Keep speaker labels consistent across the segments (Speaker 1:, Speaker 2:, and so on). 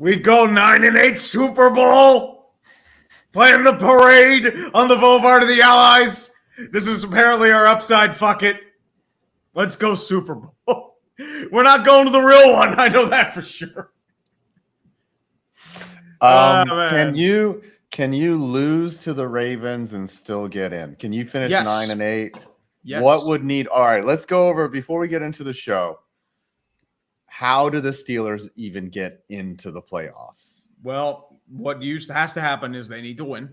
Speaker 1: We go 9-8 Super Bowl. Playing the parade on the Boulevard of the Allies. This is apparently our upside. Fuck it. Let's go Super Bowl. We're not going to the real one. I know that for sure.
Speaker 2: Can you lose to the Ravens and still get in? Can you finish 9-8?
Speaker 1: Yes.
Speaker 2: What would need? All right, let's go over before we get into the show. How do the Steelers even get into the playoffs?
Speaker 1: Well, what has to happen is they need to win,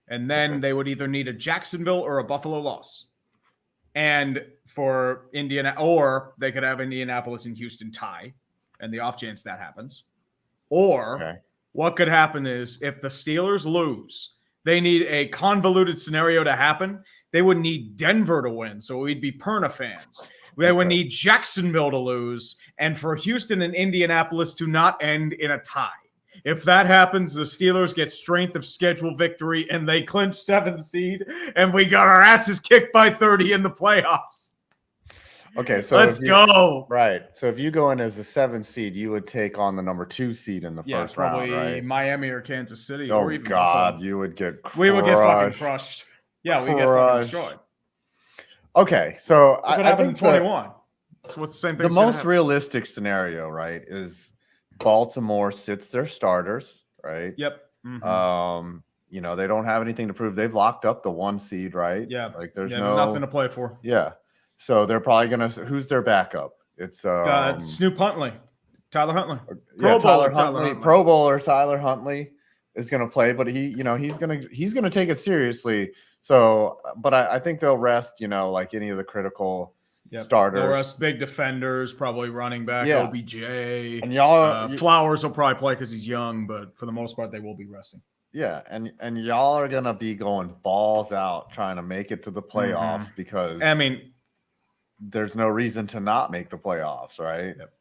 Speaker 1: and then they would either need a Jacksonville or a Buffalo loss. And for Indiana, or they could have Indianapolis and Houston tie, and the off chance that happens. Or what could happen is if the Steelers lose, they need a convoluted scenario to happen. They would need Denver to win, so we'd be Perna fans. They would need Jacksonville to lose, and for Houston and Indianapolis to not end in a tie. If that happens, the Steelers get strength of schedule victory, and they clinch 7th seed, and we got our asses kicked by 30 in the playoffs.
Speaker 2: Okay, so
Speaker 1: let's go.
Speaker 2: Right. So if you go in as a 7th seed, you would take on the number 2 seed in the first round, right?
Speaker 1: Miami or Kansas City.
Speaker 2: Oh,
Speaker 1: or even
Speaker 2: God, you would get crushed.
Speaker 1: We would get fucking crushed. Yeah, we get fucking destroyed.
Speaker 2: Okay, so
Speaker 1: I think 21. That's what's the same thing.
Speaker 2: The most realistic scenario, right, is Baltimore sits their starters, right?
Speaker 1: Yep.
Speaker 2: You know, they don't have anything to prove. They've locked up the 1 seed, right?
Speaker 1: Yeah.
Speaker 2: Like there's
Speaker 1: nothing to play for.
Speaker 2: Yeah. So they're probably gonna. Who's their backup? It's
Speaker 1: Snoop Huntley, Tyler Huntley,
Speaker 2: Pro Bowler Tyler Huntley is gonna play, but he's gonna take it seriously. So, but I think they'll rest. You know, like any of the critical starters.
Speaker 1: They'll rest big defenders, probably running back, OBJ,
Speaker 2: and y'all.
Speaker 1: Flowers will probably play because he's young, but for the most part, they will be resting.
Speaker 2: Yeah, and y'all are gonna be going balls out trying to make it to the playoffs because there's no reason to not make the playoffs, right?
Speaker 1: Yep.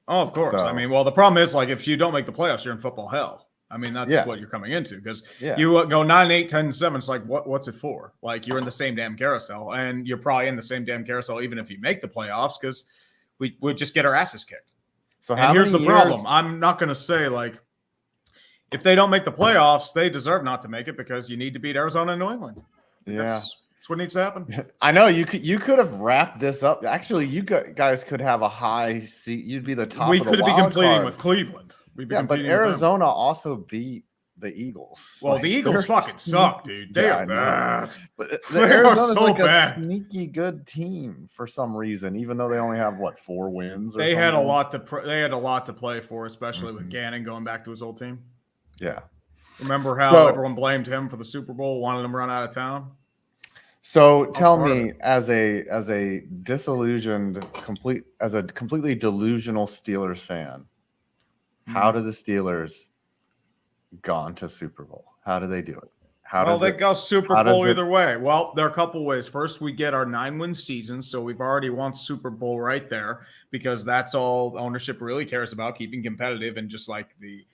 Speaker 1: Oh, of course. So, the problem is, like, if you don't make the playoffs, you're in football hell. That's what you're coming into because you go 9-8, 10-7. It's like, what's it for? Like, you're in the same damn carousel, and you're probably in the same damn carousel even if you make the playoffs because we just get our asses kicked. So here's the problem. I'm not going to say, like, if they don't make the playoffs, they deserve not to make it because you need to beat Arizona and New England. That's what needs to happen.
Speaker 2: I know you could have wrapped this up. Actually, you guys could have a high seat. You'd be the top.
Speaker 1: We
Speaker 2: of the
Speaker 1: could be competing
Speaker 2: card.
Speaker 1: with Cleveland.
Speaker 2: But Arizona also beat the Eagles.
Speaker 1: Well, the Eagles fucking suck, dude. They are bad.
Speaker 2: But Arizona's like a sneaky good team for some reason, even though they only have 4 wins.
Speaker 1: They had a lot to play for, especially with Gannon going back to his old team.
Speaker 2: Yeah.
Speaker 1: Remember how everyone blamed him for the Super Bowl, wanted him run out of town?
Speaker 2: So tell me, as a completely delusional Steelers fan, how do the Steelers gone to Super Bowl? How do they do it?
Speaker 1: They go Super Bowl either way. Well, there are a couple ways. First, we get our 9-win season, so we've already won Super Bowl right there because that's all ownership really cares about, keeping competitive and just like the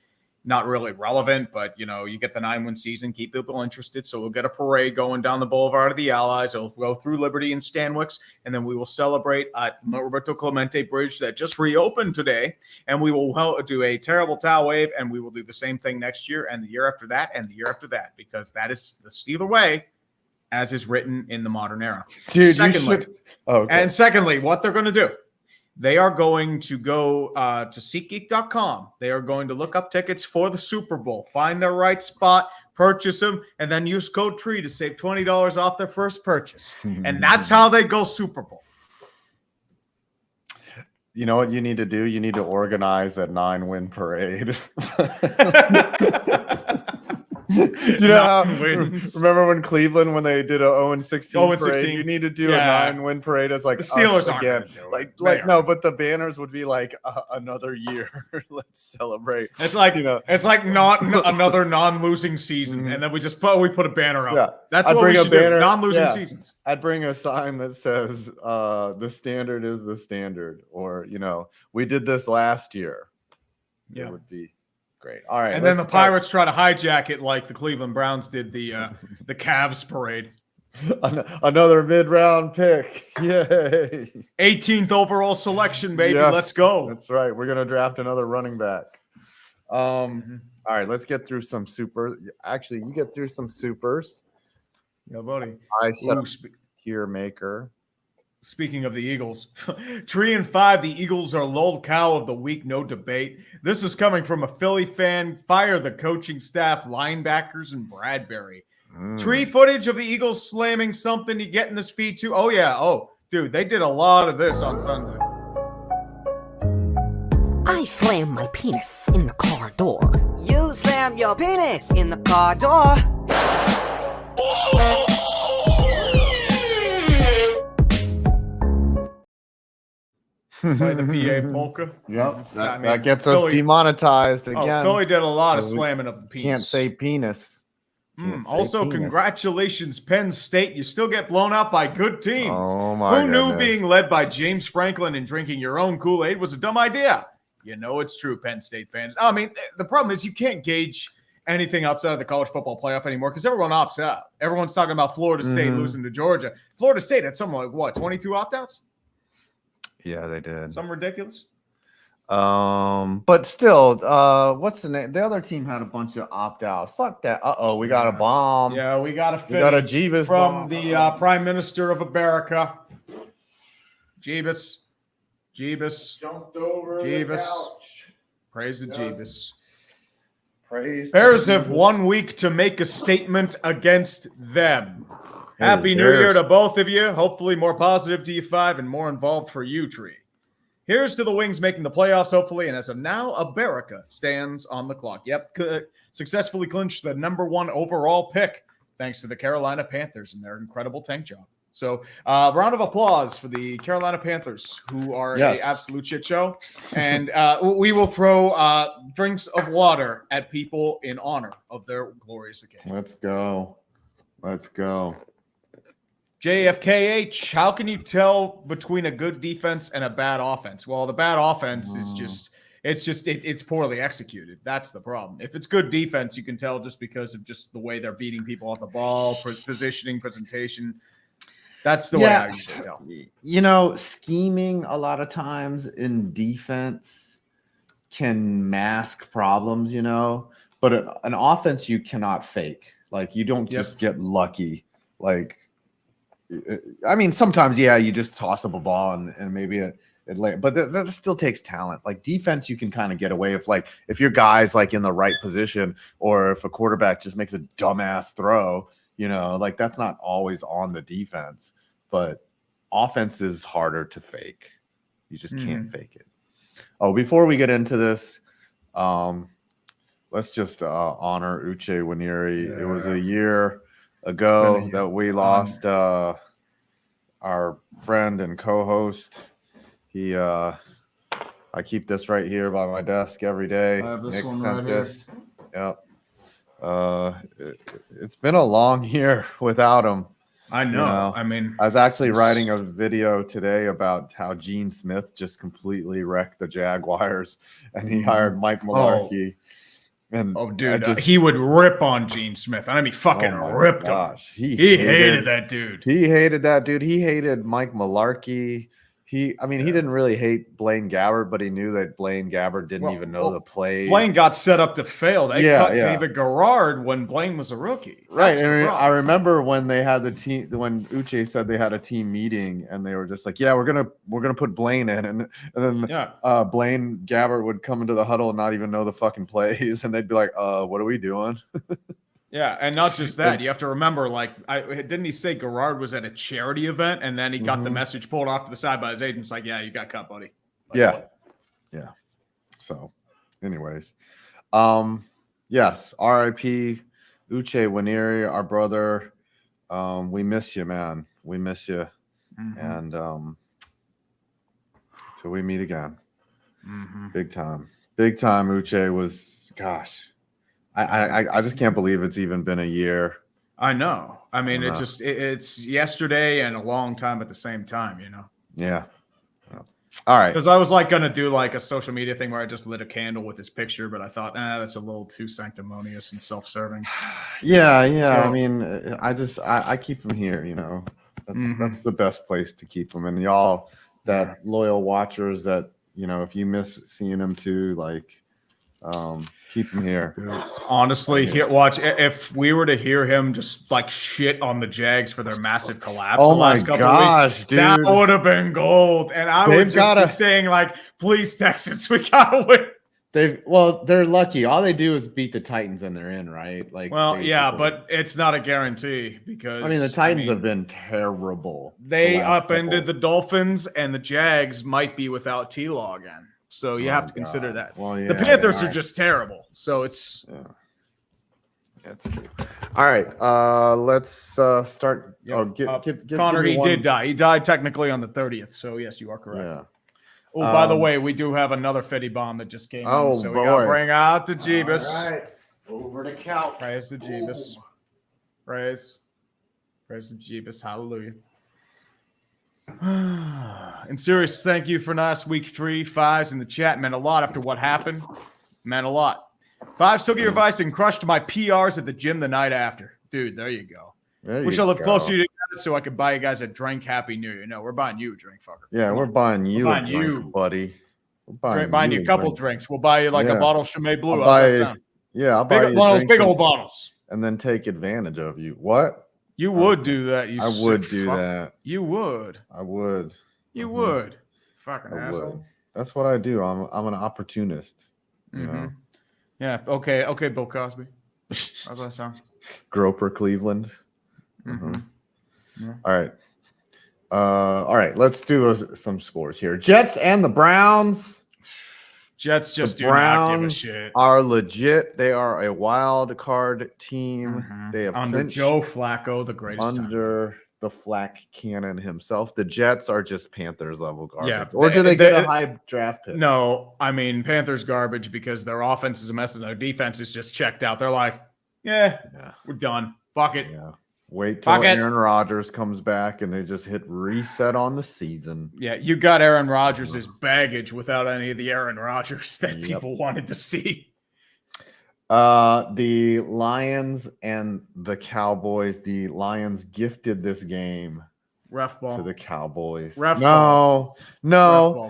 Speaker 1: not really relevant, but, you get the 9-win season, keep people interested. So we'll get a parade going down the Boulevard of the Allies. It'll go through Liberty and Stanwix, and then we will celebrate at Roberto Clemente Bridge that just reopened today. And we will do a terrible towel wave, and we will do the same thing next year and the year after that and the year after that, because that is the Steeler way, as is written in the modern era.
Speaker 2: Dude,
Speaker 1: secondly, what they're going to do, they are going to go to SeatGeek.com. They are going to look up tickets for the Super Bowl, find their right spot, purchase them, and then use code TREE to save $20 off their first purchase. And that's how they go Super Bowl.
Speaker 2: You know what you need to do? You need to organize that 9-win parade. Remember when Cleveland, when they did a 0-16 parade, you need to do a 9-win parade as like
Speaker 1: the Steelers
Speaker 2: again. But the banners would be like another year. Let's celebrate.
Speaker 1: It's like it's like not another non-losing season, and then we put a banner up. Yeah. That's what we should do. Non-losing seasons.
Speaker 2: I'd bring a sign that says the standard is the standard, or we did this last year. Yeah, it would be great. All right.
Speaker 1: And then the Pirates try to hijack it like the Cleveland Browns did the Cavs parade.
Speaker 2: Another mid-round pick. Yay.
Speaker 1: 18th overall selection, baby. Yes, let's go.
Speaker 2: That's right. We're going to draft another running back. All right, let's get through some super. Actually, you get through some supers.
Speaker 1: Yeah, buddy.
Speaker 2: I set tier maker.
Speaker 1: Speaking of the Eagles, 3-5, the Eagles are lulled cow of the week, no debate. This is coming from a Philly fan. Fire the coaching staff, linebackers, and Bradbury. Tree footage of the Eagles slamming something. You getting this feed too? Oh, yeah. Oh, dude, they did a lot of this on Sunday.
Speaker 3: I slammed my penis in the car door.
Speaker 4: You slammed your penis in the car door.
Speaker 1: Play the PA polka.
Speaker 2: Yep, that gets us demonetized again.
Speaker 1: Philly did a lot of slamming of the penis.
Speaker 2: Can't say penis.
Speaker 1: Also, congratulations, Penn State. You still get blown out by good teams.
Speaker 2: Oh my
Speaker 1: Who knew being led by James Franklin and drinking your own Kool-Aid was a dumb idea? You know it's true, Penn State fans. I mean, the problem is you can't gauge anything outside of the college football playoff anymore because everyone opts out. Everyone's talking about Florida State losing to Georgia. Florida State had something like, what, 22 opt-outs?
Speaker 2: Yeah, they did.
Speaker 1: Something ridiculous.
Speaker 2: But still, what's the name? The other team had a bunch of opt-outs. Fuck that. We got a bomb.
Speaker 1: Yeah, we got a
Speaker 2: Jeebus
Speaker 1: from
Speaker 2: bomb.
Speaker 1: The Prime Minister of America. Jeebus
Speaker 2: Jumped over the couch.
Speaker 1: Praise the Jeebus.
Speaker 2: Praise
Speaker 1: Bears have 1 week to make a statement against them. Happy New Year to both of you. Hopefully more positive to you five and more involved for you, Tree. Here's to the Wings making the playoffs, hopefully. And as of now, America stands on the clock. Yep, successfully clinched the #1 overall pick thanks to the Carolina Panthers and their incredible tank job. So round of applause for the Carolina Panthers, who are an absolute shit show. And we will throw drinks of water at people in honor of their glorious occasion.
Speaker 2: Let's go.
Speaker 1: JFKH, how can you tell between a good defense and a bad offense? Well, the bad offense is it's poorly executed. That's the problem. If it's good defense, you can tell just because of just the way they're beating people off the ball, positioning, presentation. That's the way I usually tell.
Speaker 2: You know, scheming a lot of times in defense can mask problems, you know, but an offense you cannot fake. Like, you don't just get lucky. Like, I mean, sometimes, you just toss up a ball and maybe it but that still takes talent. Like, defense, you can kind of get away if your guy's like in the right position, or if a quarterback just makes a dumbass throw, you know, like that's not always on the defense. But offense is harder to fake. You just can't fake it. Oh, before we get into this, let's just honor Uche Nwaneri. Yeah. It was a year ago that we lost our friend and co-host. I keep this right here by my desk every day. Nick sent this. Yep. It's been a long year without him.
Speaker 1: I know. I mean,
Speaker 2: I was actually writing a video today about how Gene Smith just completely wrecked the Jaguars, and he hired Mike Mularkey.
Speaker 1: He would rip on Gene Smith. I mean, he fucking ripped him. He hated that dude.
Speaker 2: He hated Mike Mularkey. He didn't really hate Blaine Gabbert, but he knew that Blaine Gabbert didn't even know the plays.
Speaker 1: Blaine got set up to fail. They cut David Garrard when Blaine was a rookie.
Speaker 2: Right. I remember when they had the team, when Uche said they had a team meeting, and they were just like, "Yeah, we're gonna put Blaine in," and then Blaine Gabbert would come into the huddle and not even know the fucking plays, and they'd be like, what are we doing?"
Speaker 1: Yeah, and not just that. You have to remember, didn't he say Garrard was at a charity event, and then he got the message pulled off to the side by his agents, like, "Yeah, you got cut, buddy."
Speaker 2: Yeah. So, anyways, yes, R.I.P. Uche Nwaneri, our brother. We miss you, man. We miss you, and till we meet again. Big time. Uche was, gosh. I just can't believe it's even been a year.
Speaker 1: I know. I mean, it's yesterday and a long time at the same time, you know?
Speaker 2: Yeah. All right.
Speaker 1: Because I was going to do a social media thing where I just lit a candle with his picture, but I thought, that's a little too sanctimonious and self-serving.
Speaker 2: Yeah. So, I mean, I keep him here, you know? That's the best place to keep him. And y'all, that loyal watchers that, you know, if you miss seeing him too, Keep him here.
Speaker 1: Honestly, watch if we were to hear him just like shit on the Jags for their massive collapse
Speaker 2: Oh
Speaker 1: the last
Speaker 2: my
Speaker 1: couple
Speaker 2: gosh,
Speaker 1: weeks,
Speaker 2: dude.
Speaker 1: that would have been gold. And I would just be saying like, please, Texans, we gotta win.
Speaker 2: They're lucky. All they do is beat the Titans and they're in, right? Like,
Speaker 1: well,
Speaker 2: basically.
Speaker 1: yeah, but it's not a guarantee because
Speaker 2: the Titans have been terrible.
Speaker 1: They upended the Dolphins, and the Jags might be without T-Law again. So you have to consider that.
Speaker 2: Well, yeah,
Speaker 1: the Panthers are just terrible. So it's
Speaker 2: that's true. All right, let's start.
Speaker 1: Yep. Connor, he did die. He died technically on the 30th. So yes, you are correct.
Speaker 2: Yeah.
Speaker 1: Oh, by the way, we do have another Fetty bomb that just came in. So
Speaker 2: boy.
Speaker 1: we got to bring out the Jeebus.
Speaker 2: All right. Over the couch.
Speaker 1: Praise the Jeebus. Praise the Jeebus. Hallelujah. And serious, thank you for last week. 3 5s in the chat. Meant a lot after what happened. Meant a lot. 5s took your advice and crushed my PRs at the gym the night after. Dude, there you go. Wish I lived close to you so I could buy you guys a drink. Happy New Year. No, we're buying you a drink, fucker.
Speaker 2: Yeah, we're buying you a drink, buddy.
Speaker 1: We're buying you a couple drinks. We'll buy you like a bottle of Chimay Blue.
Speaker 2: I'll buy you
Speaker 1: one of those big old bottles.
Speaker 2: And then take advantage of you. What?
Speaker 1: You would do that.
Speaker 2: I would do that.
Speaker 1: You would.
Speaker 2: I would.
Speaker 1: You would. Fucking asshole.
Speaker 2: That's what I do. I'm an opportunist. You know?
Speaker 1: Yeah. Okay, Bill Cosby. How's that sound?
Speaker 2: Groper, Cleveland. Yeah. All right. Let's do some scores here. Jets and the Browns.
Speaker 1: Jets just
Speaker 2: the
Speaker 1: do
Speaker 2: Browns
Speaker 1: not give a shit.
Speaker 2: Are legit. They are a wild card team. They have
Speaker 1: under Joe Flacco, the greatest.
Speaker 2: Under the Flack cannon himself. The Jets are just Panthers level garbage.
Speaker 1: Yeah,
Speaker 2: or do they get a high draft pick?
Speaker 1: No, I mean Panthers garbage because their offense is a mess and their defense is just checked out. They're like, yeah. We're done. Fuck it.
Speaker 2: Yeah. Wait till Aaron Rodgers comes back and they just hit reset on the season.
Speaker 1: Yeah, you got Aaron Rodgers' baggage without any of the Aaron Rodgers that people wanted to see.
Speaker 2: The Lions and the Cowboys. The Lions gifted this game
Speaker 1: ref ball
Speaker 2: to the Cowboys.
Speaker 1: Ref ball.
Speaker 2: No.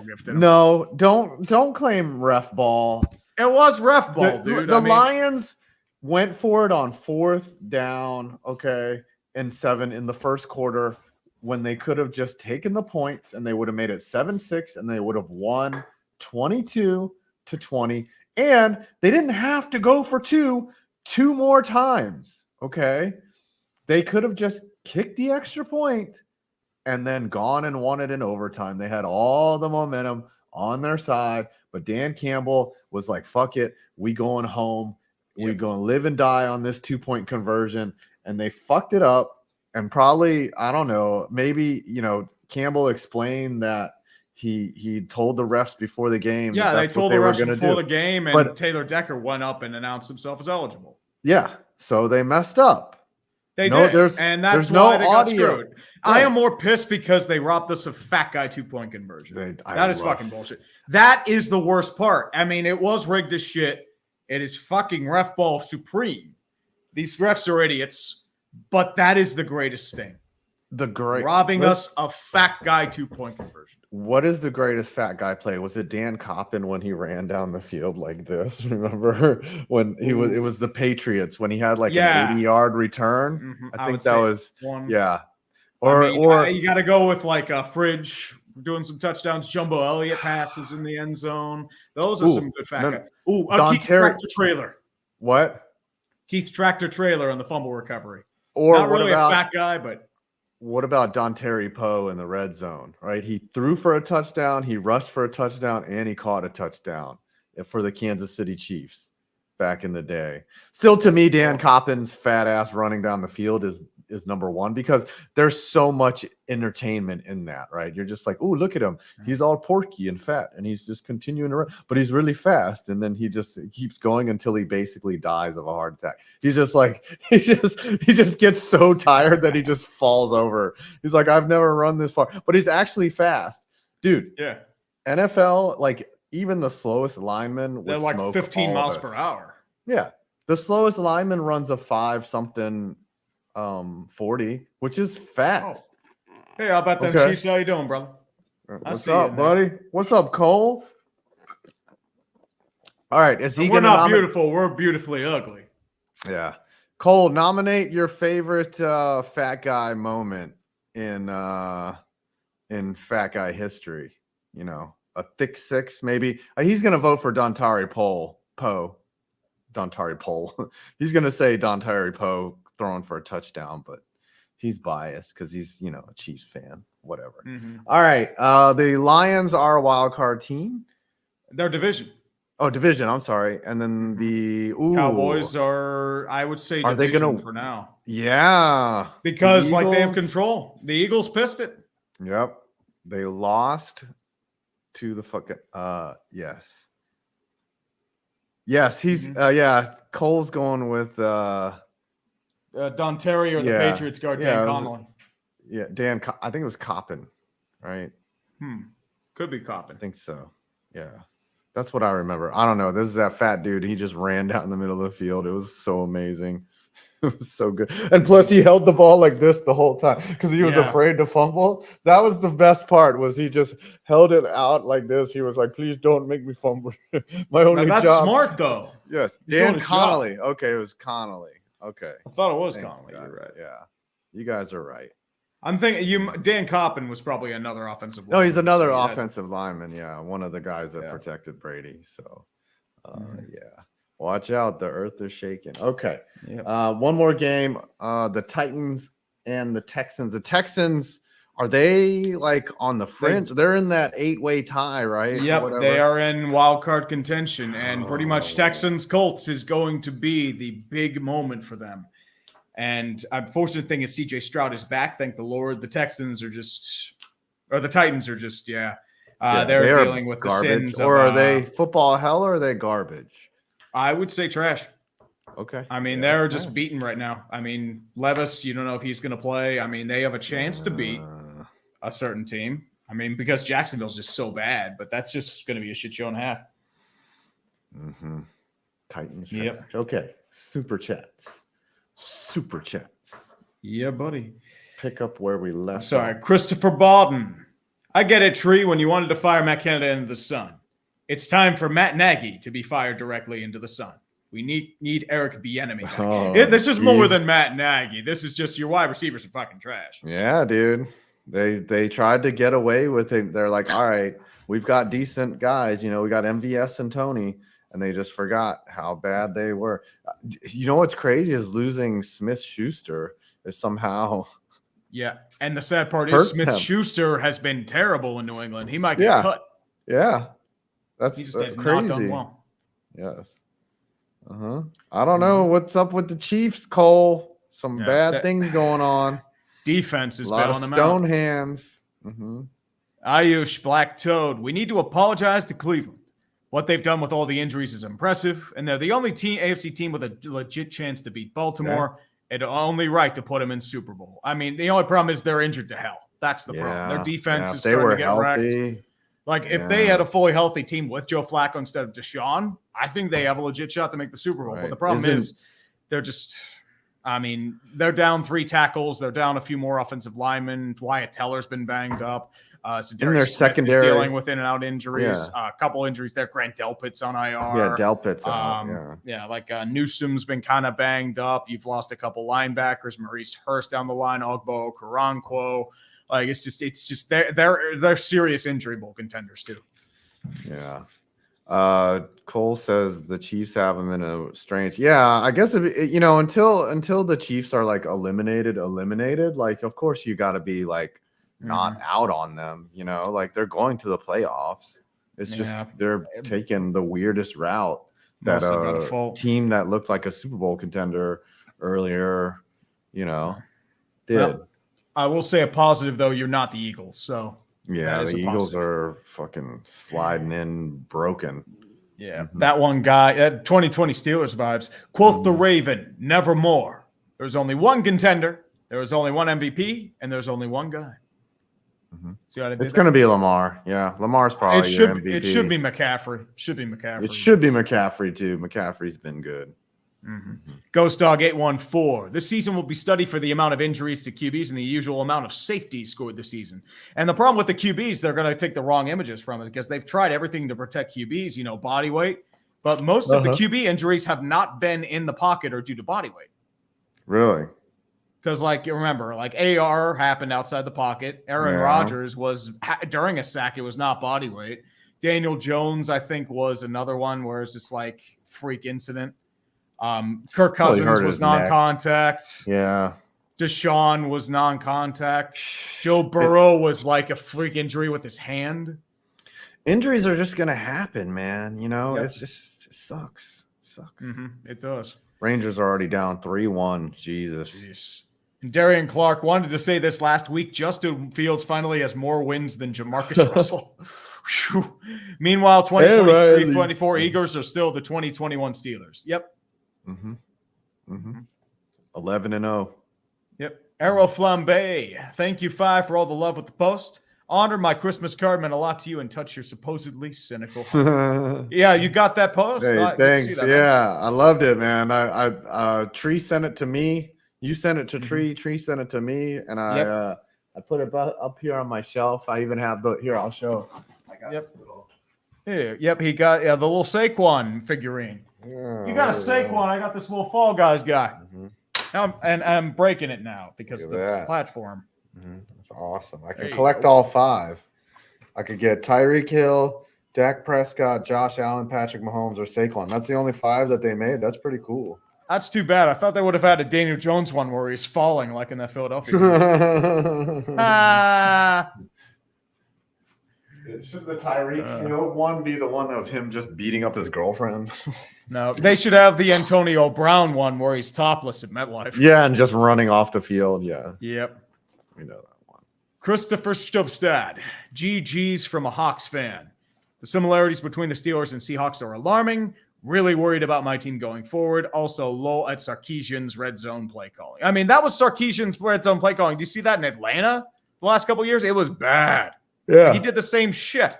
Speaker 2: Don't claim ref ball.
Speaker 1: It was ref ball, dude.
Speaker 2: The Lions went for it on 4th down, and 7 in the first quarter when they could have just taken the points and they would have made it 7-6 and they would have won 22-20. And they didn't have to go for two more times, They could have just kicked the extra point and then gone and won it in overtime. They had all the momentum on their side, but Dan Campbell was like, fuck it, we going home. We're going to live and die on this 2-point conversion. And they fucked it up. And probably, I don't know, maybe, Campbell explained that he told the refs before the game.
Speaker 1: Yeah, they told the refs before the game, and Taylor Decker went up and announced himself as eligible.
Speaker 2: Yeah, so they messed up.
Speaker 1: They did, and that's why they got screwed. Right. I am more pissed because they robbed us of fat guy 2-point conversion. That is fucking bullshit. That is the worst part. I mean, it was rigged as shit. It is fucking ref ball supreme. These refs are idiots, but that is the greatest thing. Robbing us of fat guy 2-point conversion.
Speaker 2: What is the greatest fat guy play? Was it Dan Coppin when he ran down the field like this? Remember when it was the Patriots when he had like an 80-yard return? I think that was one. Yeah. Or
Speaker 1: you got to go with like a Fridge doing some touchdowns. Jumbo Elliott passes in the end zone. Those are some good fat guys. Keith Tractor Trailer.
Speaker 2: What?
Speaker 1: Keith Tractor Trailer on the fumble recovery.
Speaker 2: Or
Speaker 1: not really a fat guy, but.
Speaker 2: What about Dontari Poe in the red zone, right? He threw for a touchdown, he rushed for a touchdown, and he caught a touchdown for the Kansas City Chiefs back in the day. Still, to me, Dan Coppin's fat ass running down the field is number one because there's so much entertainment in that, right? You're just like, oh, look at him. He's all porky and fat, and he's just continuing to run, but he's really fast, and then he just keeps going until he basically dies of a heart attack. He's just like, he just gets so tired that he just falls over. He's like, I've never run this far, but he's actually fast. Dude,
Speaker 1: yeah.
Speaker 2: NFL, like even the slowest lineman
Speaker 1: they're like 15 miles per hour.
Speaker 2: Yeah. The slowest lineman runs a 5-something 40, which is fast.
Speaker 1: Hey, how about them Chiefs? How you doing, brother?
Speaker 2: What's up, buddy? What's up, Cole? All right. Is he
Speaker 1: And we're
Speaker 2: going to
Speaker 1: not beautiful. We're beautifully ugly.
Speaker 2: Yeah. Cole, nominate your favorite fat guy moment in fat guy history. You know, a thick six, maybe. He's going to vote for Dontari Poe. Dontari Poe. He's going to say Dontari Poe throwing for a touchdown, but he's biased because he's, you know, a Chiefs fan. Whatever. All right. The Lions are a wild card team.
Speaker 1: Their division.
Speaker 2: Oh, division. I'm sorry. And then the
Speaker 1: Cowboys are, I would say,
Speaker 2: are they
Speaker 1: division
Speaker 2: gonna
Speaker 1: for now.
Speaker 2: Yeah.
Speaker 1: Because like they have control. The Eagles pissed it.
Speaker 2: Yep. They lost to the fucking yes. Yes, he's yeah, Cole's going with
Speaker 1: Dontari or the Patriots guard Dan Connolly.
Speaker 2: I think it was Coppin, right?
Speaker 1: Could be Coppin.
Speaker 2: I think so. Yeah. That's what I remember. I don't know. This is that fat dude. He just ran down the middle of the field. It was so amazing. It was so good. And plus he held the ball like this the whole time because he was afraid to fumble. That was the best part, was he just held it out like this. He was like, please don't make me fumble. My only
Speaker 1: that's
Speaker 2: job.
Speaker 1: Smart though.
Speaker 2: Yes. Dan Connolly. Okay, it was Connolly. Okay.
Speaker 1: I thought it was Connolly. You're right.
Speaker 2: Yeah. You guys are right.
Speaker 1: I'm thinking Dan Coppin was probably another offensive lineman.
Speaker 2: No, he's another offensive lineman. Yeah. One of the guys that protected Brady. So yeah. Watch out. The earth is shaking. Okay.
Speaker 1: Yep.
Speaker 2: One more game. The Titans and the Texans. The Texans, are they like on the fringe? They're in that 8-way tie, right?
Speaker 1: Yep. They are in wild card contention, and pretty much Texans Colts is going to be the big moment for them. And unfortunate thing is CJ Stroud is back. Thank the Lord. The Texans are just, or the Titans are just, they're dealing with
Speaker 2: garbage.
Speaker 1: the sins.
Speaker 2: Or are they football hell or are they garbage?
Speaker 1: I would say trash.
Speaker 2: Okay.
Speaker 1: I mean, they're just beaten right now. I mean, Levis, you don't know if he's going to play. I mean, they have a chance to beat a certain team. I mean, because Jacksonville's just so bad, but that's just going to be a shit show and a half.
Speaker 2: Titans. Yep. Okay. Super chats.
Speaker 1: Yeah, buddy.
Speaker 2: Pick up where we left.
Speaker 1: Sorry, Christopher Bawden. I get it, Tree, when you wanted to fire Matt Canada into the sun. It's time for Matt Nagy to be fired directly into the sun. We need Eric Bieniemy. This is more than Matt Nagy. This is just your wide receivers are fucking trash.
Speaker 2: Yeah, dude. They tried to get away with it. They're like, all right, we've got decent guys. You know, we got MVS and Tony, and they just forgot how bad they were. You know what's crazy is losing Smith-Schuster is somehow.
Speaker 1: Yeah, and the sad part is Smith-Schuster has been terrible in New England. He might get cut.
Speaker 2: Yeah, that's crazy.
Speaker 1: Not done well.
Speaker 2: Yes. I don't know what's up with the Chiefs, Cole. Some bad things going on.
Speaker 1: Defense has been on the
Speaker 2: stone hands.
Speaker 1: Ayush Black Toad. We need to apologize to Cleveland. What they've done with all the injuries is impressive, and they're the only AFC team with a legit chance to beat Baltimore. It's only right to put them in Super Bowl. I mean, the only problem is they're injured to hell. That's the problem. Their defense is starting to get wrecked. Like, if they had a fully healthy team with Joe Flacco instead of Deshaun, I think they have a legit shot to make the Super Bowl. But the problem is they're just – I mean, they're down 3 tackles. They're down a few more offensive linemen. Wyatt Teller's been banged up. So
Speaker 2: in their secondary,
Speaker 1: dealing with in and out injuries. A couple injuries there. Grant Delpit's on IR.
Speaker 2: Yeah, Delpit's out.
Speaker 1: Like Newsom's been kind of banged up. You've lost a couple linebackers. Maurice Hurst down the line. Ogbo Okoronkwo. Like it's just they're serious injury bowl contenders too.
Speaker 2: Yeah. Cole says the Chiefs have them in a strange. Yeah, I guess until the Chiefs are like eliminated. Like, of course you got to be like not out on them. You know, like they're going to the playoffs. It's just they're taking the weirdest route that a team that looked like a Super Bowl contender earlier, did.
Speaker 1: Well, I will say a positive though. You're not the Eagles, so
Speaker 2: yeah, the Eagles are fucking sliding in broken.
Speaker 1: Yeah, that one guy, 2020 Steelers vibes. Quoth the Raven, nevermore. There's only one contender, there was only one MVP, and there's only one guy. See what I did?
Speaker 2: It's going to be Lamar. Yeah, Lamar's probably your MVP.
Speaker 1: It should be McCaffrey.
Speaker 2: It should be McCaffrey too. McCaffrey's been good.
Speaker 1: Ghost Dog 814. This season will be studied for the amount of injuries to QBs and the usual amount of safeties scored this season. And the problem with the QBs, they're going to take the wrong images from it because they've tried everything to protect QBs, body weight. But most of the QB injuries have not been in the pocket or due to body weight.
Speaker 2: Really?
Speaker 1: Because, like, you remember, like AR happened outside the pocket. Aaron Rodgers was during a sack. It was not body weight. Daniel Jones, I think, was another one where it's just like freak incident. Kirk Cousins was non-contact.
Speaker 2: Yeah.
Speaker 1: Deshaun was non-contact. Joe Burrow was like a freak injury with his hand.
Speaker 2: Injuries are just going to happen, man. You know, it sucks.
Speaker 1: It does.
Speaker 2: Rangers are already down 3-1. Jesus.
Speaker 1: And Darian Clark wanted to say this last week. Justin Fields finally has more wins than Jamarcus Russell. Meanwhile, 2023-24 Eagles are still the 2021 Steelers. Yep.
Speaker 2: 11-0.
Speaker 1: Yep. Arrow Flambe. Thank you, Fi, for all the love with the post. Honored my Christmas card meant a lot to you and touched your supposedly cynical. Yeah, you got that post?
Speaker 2: Hey, thanks. I loved it, man. I Tree sent it to me. You sent it to Tree. Tree sent it to me, and I put it up here on my shelf. I even have here. I'll show. I got
Speaker 1: he got the little Saquon figurine. You got a Saquon. I got this little Fall Guys guy. I'm breaking it now because of the platform.
Speaker 2: That's awesome. I can collect all 5. I could get Tyreek Hill, Dak Prescott, Josh Allen, Patrick Mahomes, or Saquon. That's the only 5 that they made. That's pretty cool.
Speaker 1: That's too bad. I thought they would have had a Daniel Jones one where he's falling like in that Philadelphia.
Speaker 2: Should the Tyreek Hill one be the one of him just beating up his girlfriend?
Speaker 1: No, they should have the Antonio Brown one where he's topless at MetLife.
Speaker 2: Yeah, and just running off the field. Yeah.
Speaker 1: Yep.
Speaker 2: We know that one.
Speaker 1: Christopher Stubstad. GG's from a Hawks fan. The similarities between the Steelers and Seahawks are alarming. Really worried about my team going forward. Also, low at Sarkisian's red zone play calling. I mean, that was Sarkisian's red zone play calling. Do you see that in Atlanta the last couple of years? It was bad.
Speaker 2: Yeah.
Speaker 1: He did the same shit.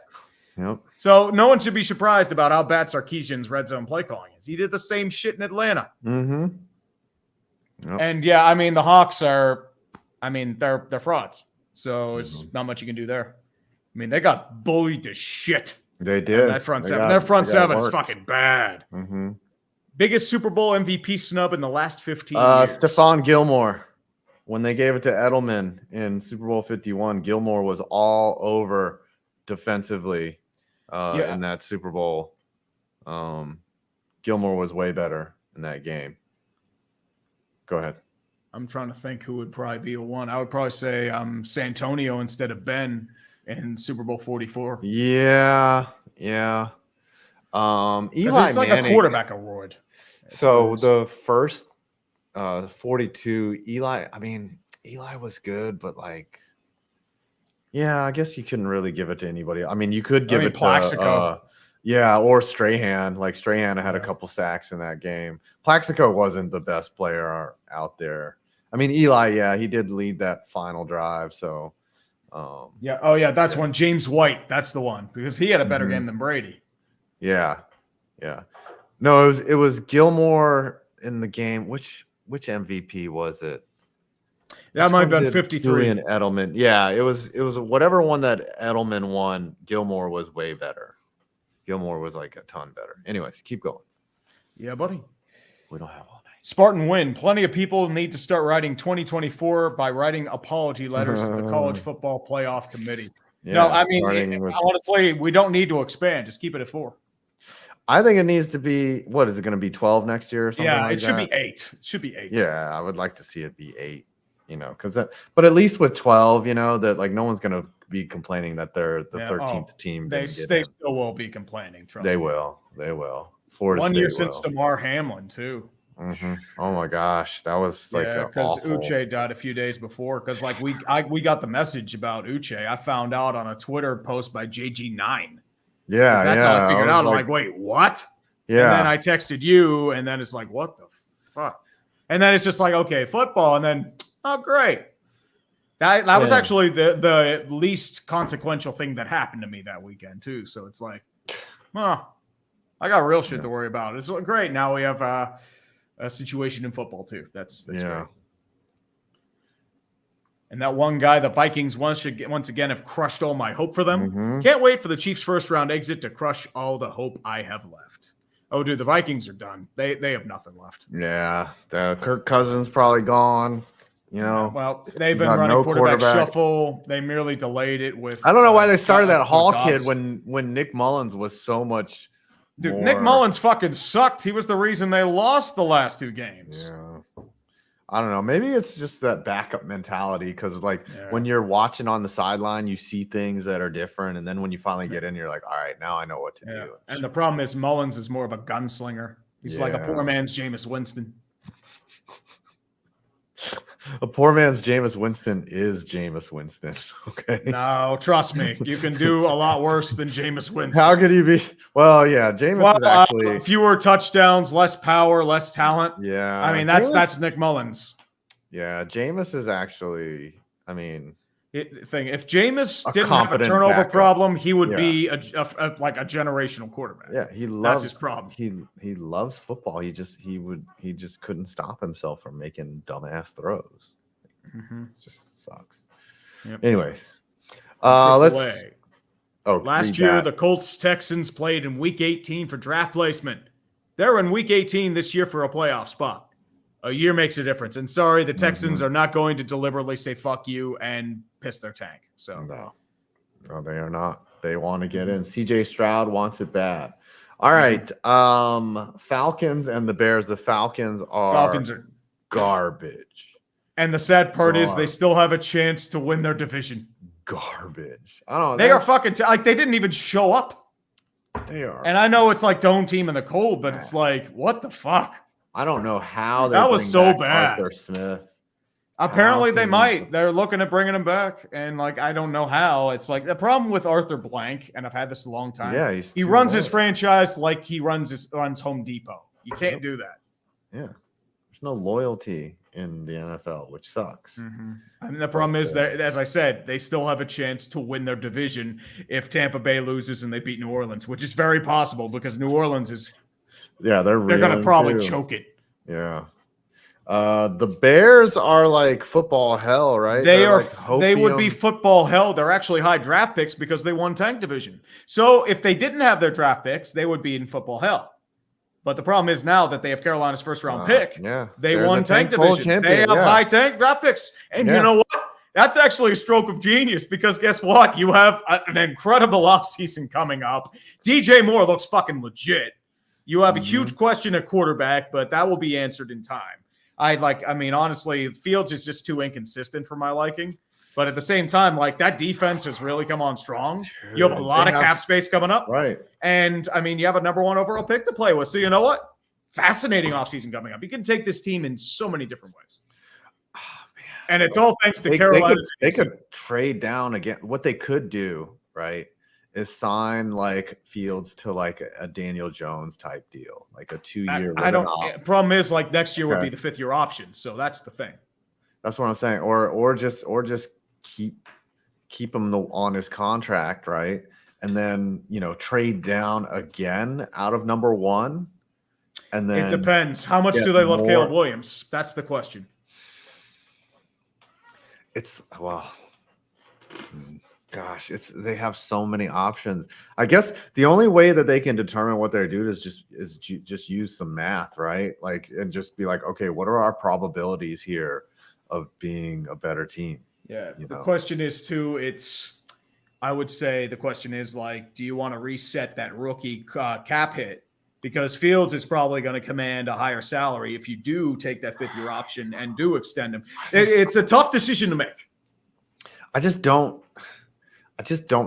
Speaker 2: Yep.
Speaker 1: So no one should be surprised about how bad Sarkisian's red zone play calling is. He did the same shit in Atlanta.
Speaker 2: Yep.
Speaker 1: And yeah, I mean, the Hawks are, they're frauds. So it's not much you can do there. I mean, they got bullied to shit.
Speaker 2: They did.
Speaker 1: That front seven. Their front seven is fucking bad. Biggest Super Bowl MVP snub in the last 15 years.
Speaker 2: Stephon Gilmore. When they gave it to Edelman in Super Bowl 51, Gilmore was all over defensively in that Super Bowl. Gilmore was way better in that game. Go ahead.
Speaker 1: I'm trying to think who would probably be a one. I would probably say Santonio instead of Ben in Super Bowl 44.
Speaker 2: Yeah.
Speaker 1: Eli
Speaker 2: Eli
Speaker 1: it's like
Speaker 2: Manning,
Speaker 1: a quarterback award.
Speaker 2: So the first 42, Eli was good, but like, yeah, I guess you couldn't really give it to anybody. I mean, you could give it
Speaker 1: Plaxico.
Speaker 2: to or Strahan. Like Strahan had a couple sacks in that game. Plaxico wasn't the best player out there. I mean, Eli, he did lead that final drive. So,
Speaker 1: that's one. James White, that's the one because he had a better game than Brady.
Speaker 2: Yeah. No, it was Gilmore in the game. Which MVP was it?
Speaker 1: That might have been 53.
Speaker 2: Julian Edelman. Yeah, it was whatever one that Edelman won. Gilmore was way better. Gilmore was like a ton better. Anyways, keep going.
Speaker 1: Yeah, buddy.
Speaker 2: We don't have all night.
Speaker 1: Spartan win. Plenty of people need to start writing 2024 by writing apology letters to the College Football Playoff Committee.
Speaker 2: Yeah,
Speaker 1: no, I mean, honestly, we don't need to expand. Just keep it at 4.
Speaker 2: I think it needs to be, what is it going to be, 12 next year or something like that?
Speaker 1: It should be 8. It should be 8.
Speaker 2: Yeah, I would like to see it be 8, but at least with 12, that like no one's going to be complaining that they're the 13th team.
Speaker 1: They still will be complaining. Trust me.
Speaker 2: They will. Florida
Speaker 1: 1
Speaker 2: State
Speaker 1: year since Damar Hamlin, too.
Speaker 2: Oh my gosh, that was like
Speaker 1: because Uche died a few days before. Because like we got the message about Uche. I found out on a Twitter post by JG9.
Speaker 2: Yeah,
Speaker 1: that's how I figured out. I'm like, wait, what?
Speaker 2: Yeah.
Speaker 1: And then I texted you, and then it's like, what the fuck? And then it's just like, okay, football, and then oh great. That was actually the least consequential thing that happened to me that weekend too. So it's like, I got real shit to worry about. It's great. Now we have a situation in football too. That's great. And that one guy, the Vikings once again have crushed all my hope for them. Can't wait for the Chiefs' first round exit to crush all the hope I have left. Oh, dude, the Vikings are done. They have nothing left.
Speaker 2: Yeah, the Kirk Cousins probably gone. You know,
Speaker 1: well, they've been
Speaker 2: got
Speaker 1: running
Speaker 2: no
Speaker 1: quarterback
Speaker 2: quarterback.
Speaker 1: shuffle. They merely delayed it with.
Speaker 2: I don't know why they started that Hall
Speaker 1: Dobbs.
Speaker 2: kid when Nick Mullins was so much.
Speaker 1: Dude,
Speaker 2: more...
Speaker 1: Nick Mullins fucking sucked. He was the reason they lost the last 2 games.
Speaker 2: Yeah. I don't know. Maybe it's just that backup mentality because, like, when you're watching on the sideline, you see things that are different, and then when you finally get in, you're like, all right, now I know what to do.
Speaker 1: And the problem is Mullins is more of a gunslinger. He's like a poor man's Jameis Winston.
Speaker 2: A poor man's Jameis Winston is Jameis Winston. Okay.
Speaker 1: No, trust me. You can do a lot worse than Jameis Winston.
Speaker 2: How could he be? Well, yeah, Jameis is actually
Speaker 1: fewer touchdowns, less power, less talent.
Speaker 2: Yeah.
Speaker 1: I mean, that's Nick Mullins.
Speaker 2: Yeah, Jameis is actually, I mean,
Speaker 1: if Jameis didn't have a turnover problem, he would be like a generational quarterback.
Speaker 2: Yeah, that's
Speaker 1: his problem.
Speaker 2: He loves football. He just couldn't stop himself from making dumbass throws. It just sucks.
Speaker 1: Yep.
Speaker 2: Anyways, last
Speaker 1: year the Colts Texans played in Week 18 for draft placement. They're in Week 18 this year for a playoff spot. A year makes a difference. And sorry, the Texans are not going to deliberately say fuck you and piss their tank. So
Speaker 2: no, they are not. They want to get in. CJ Stroud wants it bad. All right. Falcons and the Bears. The Falcons are garbage.
Speaker 1: And the sad part is they still have a chance to win their division.
Speaker 2: Garbage. I don't know.
Speaker 1: They are fucking like they didn't even show up.
Speaker 2: They are.
Speaker 1: And I know it's like dome team in the cold, but it's like, what the fuck?
Speaker 2: I don't know how
Speaker 1: that was so bad.
Speaker 2: Arthur Smith.
Speaker 1: Apparently they might. They're looking at bringing him back, and like I don't know how. It's like the problem with Arthur Blank, and I've had this a long time.
Speaker 2: Yeah,
Speaker 1: he runs his franchise like he runs Home Depot. You can't do that.
Speaker 2: Yeah, there's no loyalty in the NFL, which sucks.
Speaker 1: And the problem is that, as I said, they still have a chance to win their division if Tampa Bay loses and they beat New Orleans, which is very possible because New Orleans is.
Speaker 2: Yeah, they're
Speaker 1: going to probably choke it.
Speaker 2: Yeah. The Bears are like football hell, right?
Speaker 1: They would be football hell. They're actually high draft picks because they won tank division. So if they didn't have their draft picks, they would be in football hell. But the problem is now that they have Carolina's first round pick, they won tank division. They have high tank draft picks. And you know what? That's actually a stroke of genius because guess what? You have an incredible offseason coming up. DJ Moore looks fucking legit. You have a huge question at quarterback, but that will be answered in time. Honestly, Fields is just too inconsistent for my liking. But at the same time, like that defense has really come on strong. Dude, you have a lot of cap space coming up.
Speaker 2: Right.
Speaker 1: And I mean, you have a number 1 overall pick to play with. So you know what? Fascinating offseason coming up. You can take this team in so many different ways. Oh, man. And it's all thanks to Carolina.
Speaker 2: They could trade down again. What they could do, right, is sign like Fields to like a Daniel Jones type deal, like a 2-year.
Speaker 1: Problem is like next year would be the 5th-year option. So that's the thing.
Speaker 2: That's what I'm saying. Or just keep him on his contract, right? And then trade down again out of number 1. And then
Speaker 1: it depends. How much do they love Caleb Williams? That's the question.
Speaker 2: Gosh, they have so many options. I guess the only way that they can determine what they're doing is just use some math, right? Like, and just be like, okay, what are our probabilities here of being a better team?
Speaker 1: Yeah. The question is too. I would say the question is like, do you want to reset that rookie cap hit? Because Fields is probably going to command a higher salary if you do take that 5th-year option and do extend him. It's a tough decision to make.
Speaker 2: I just don't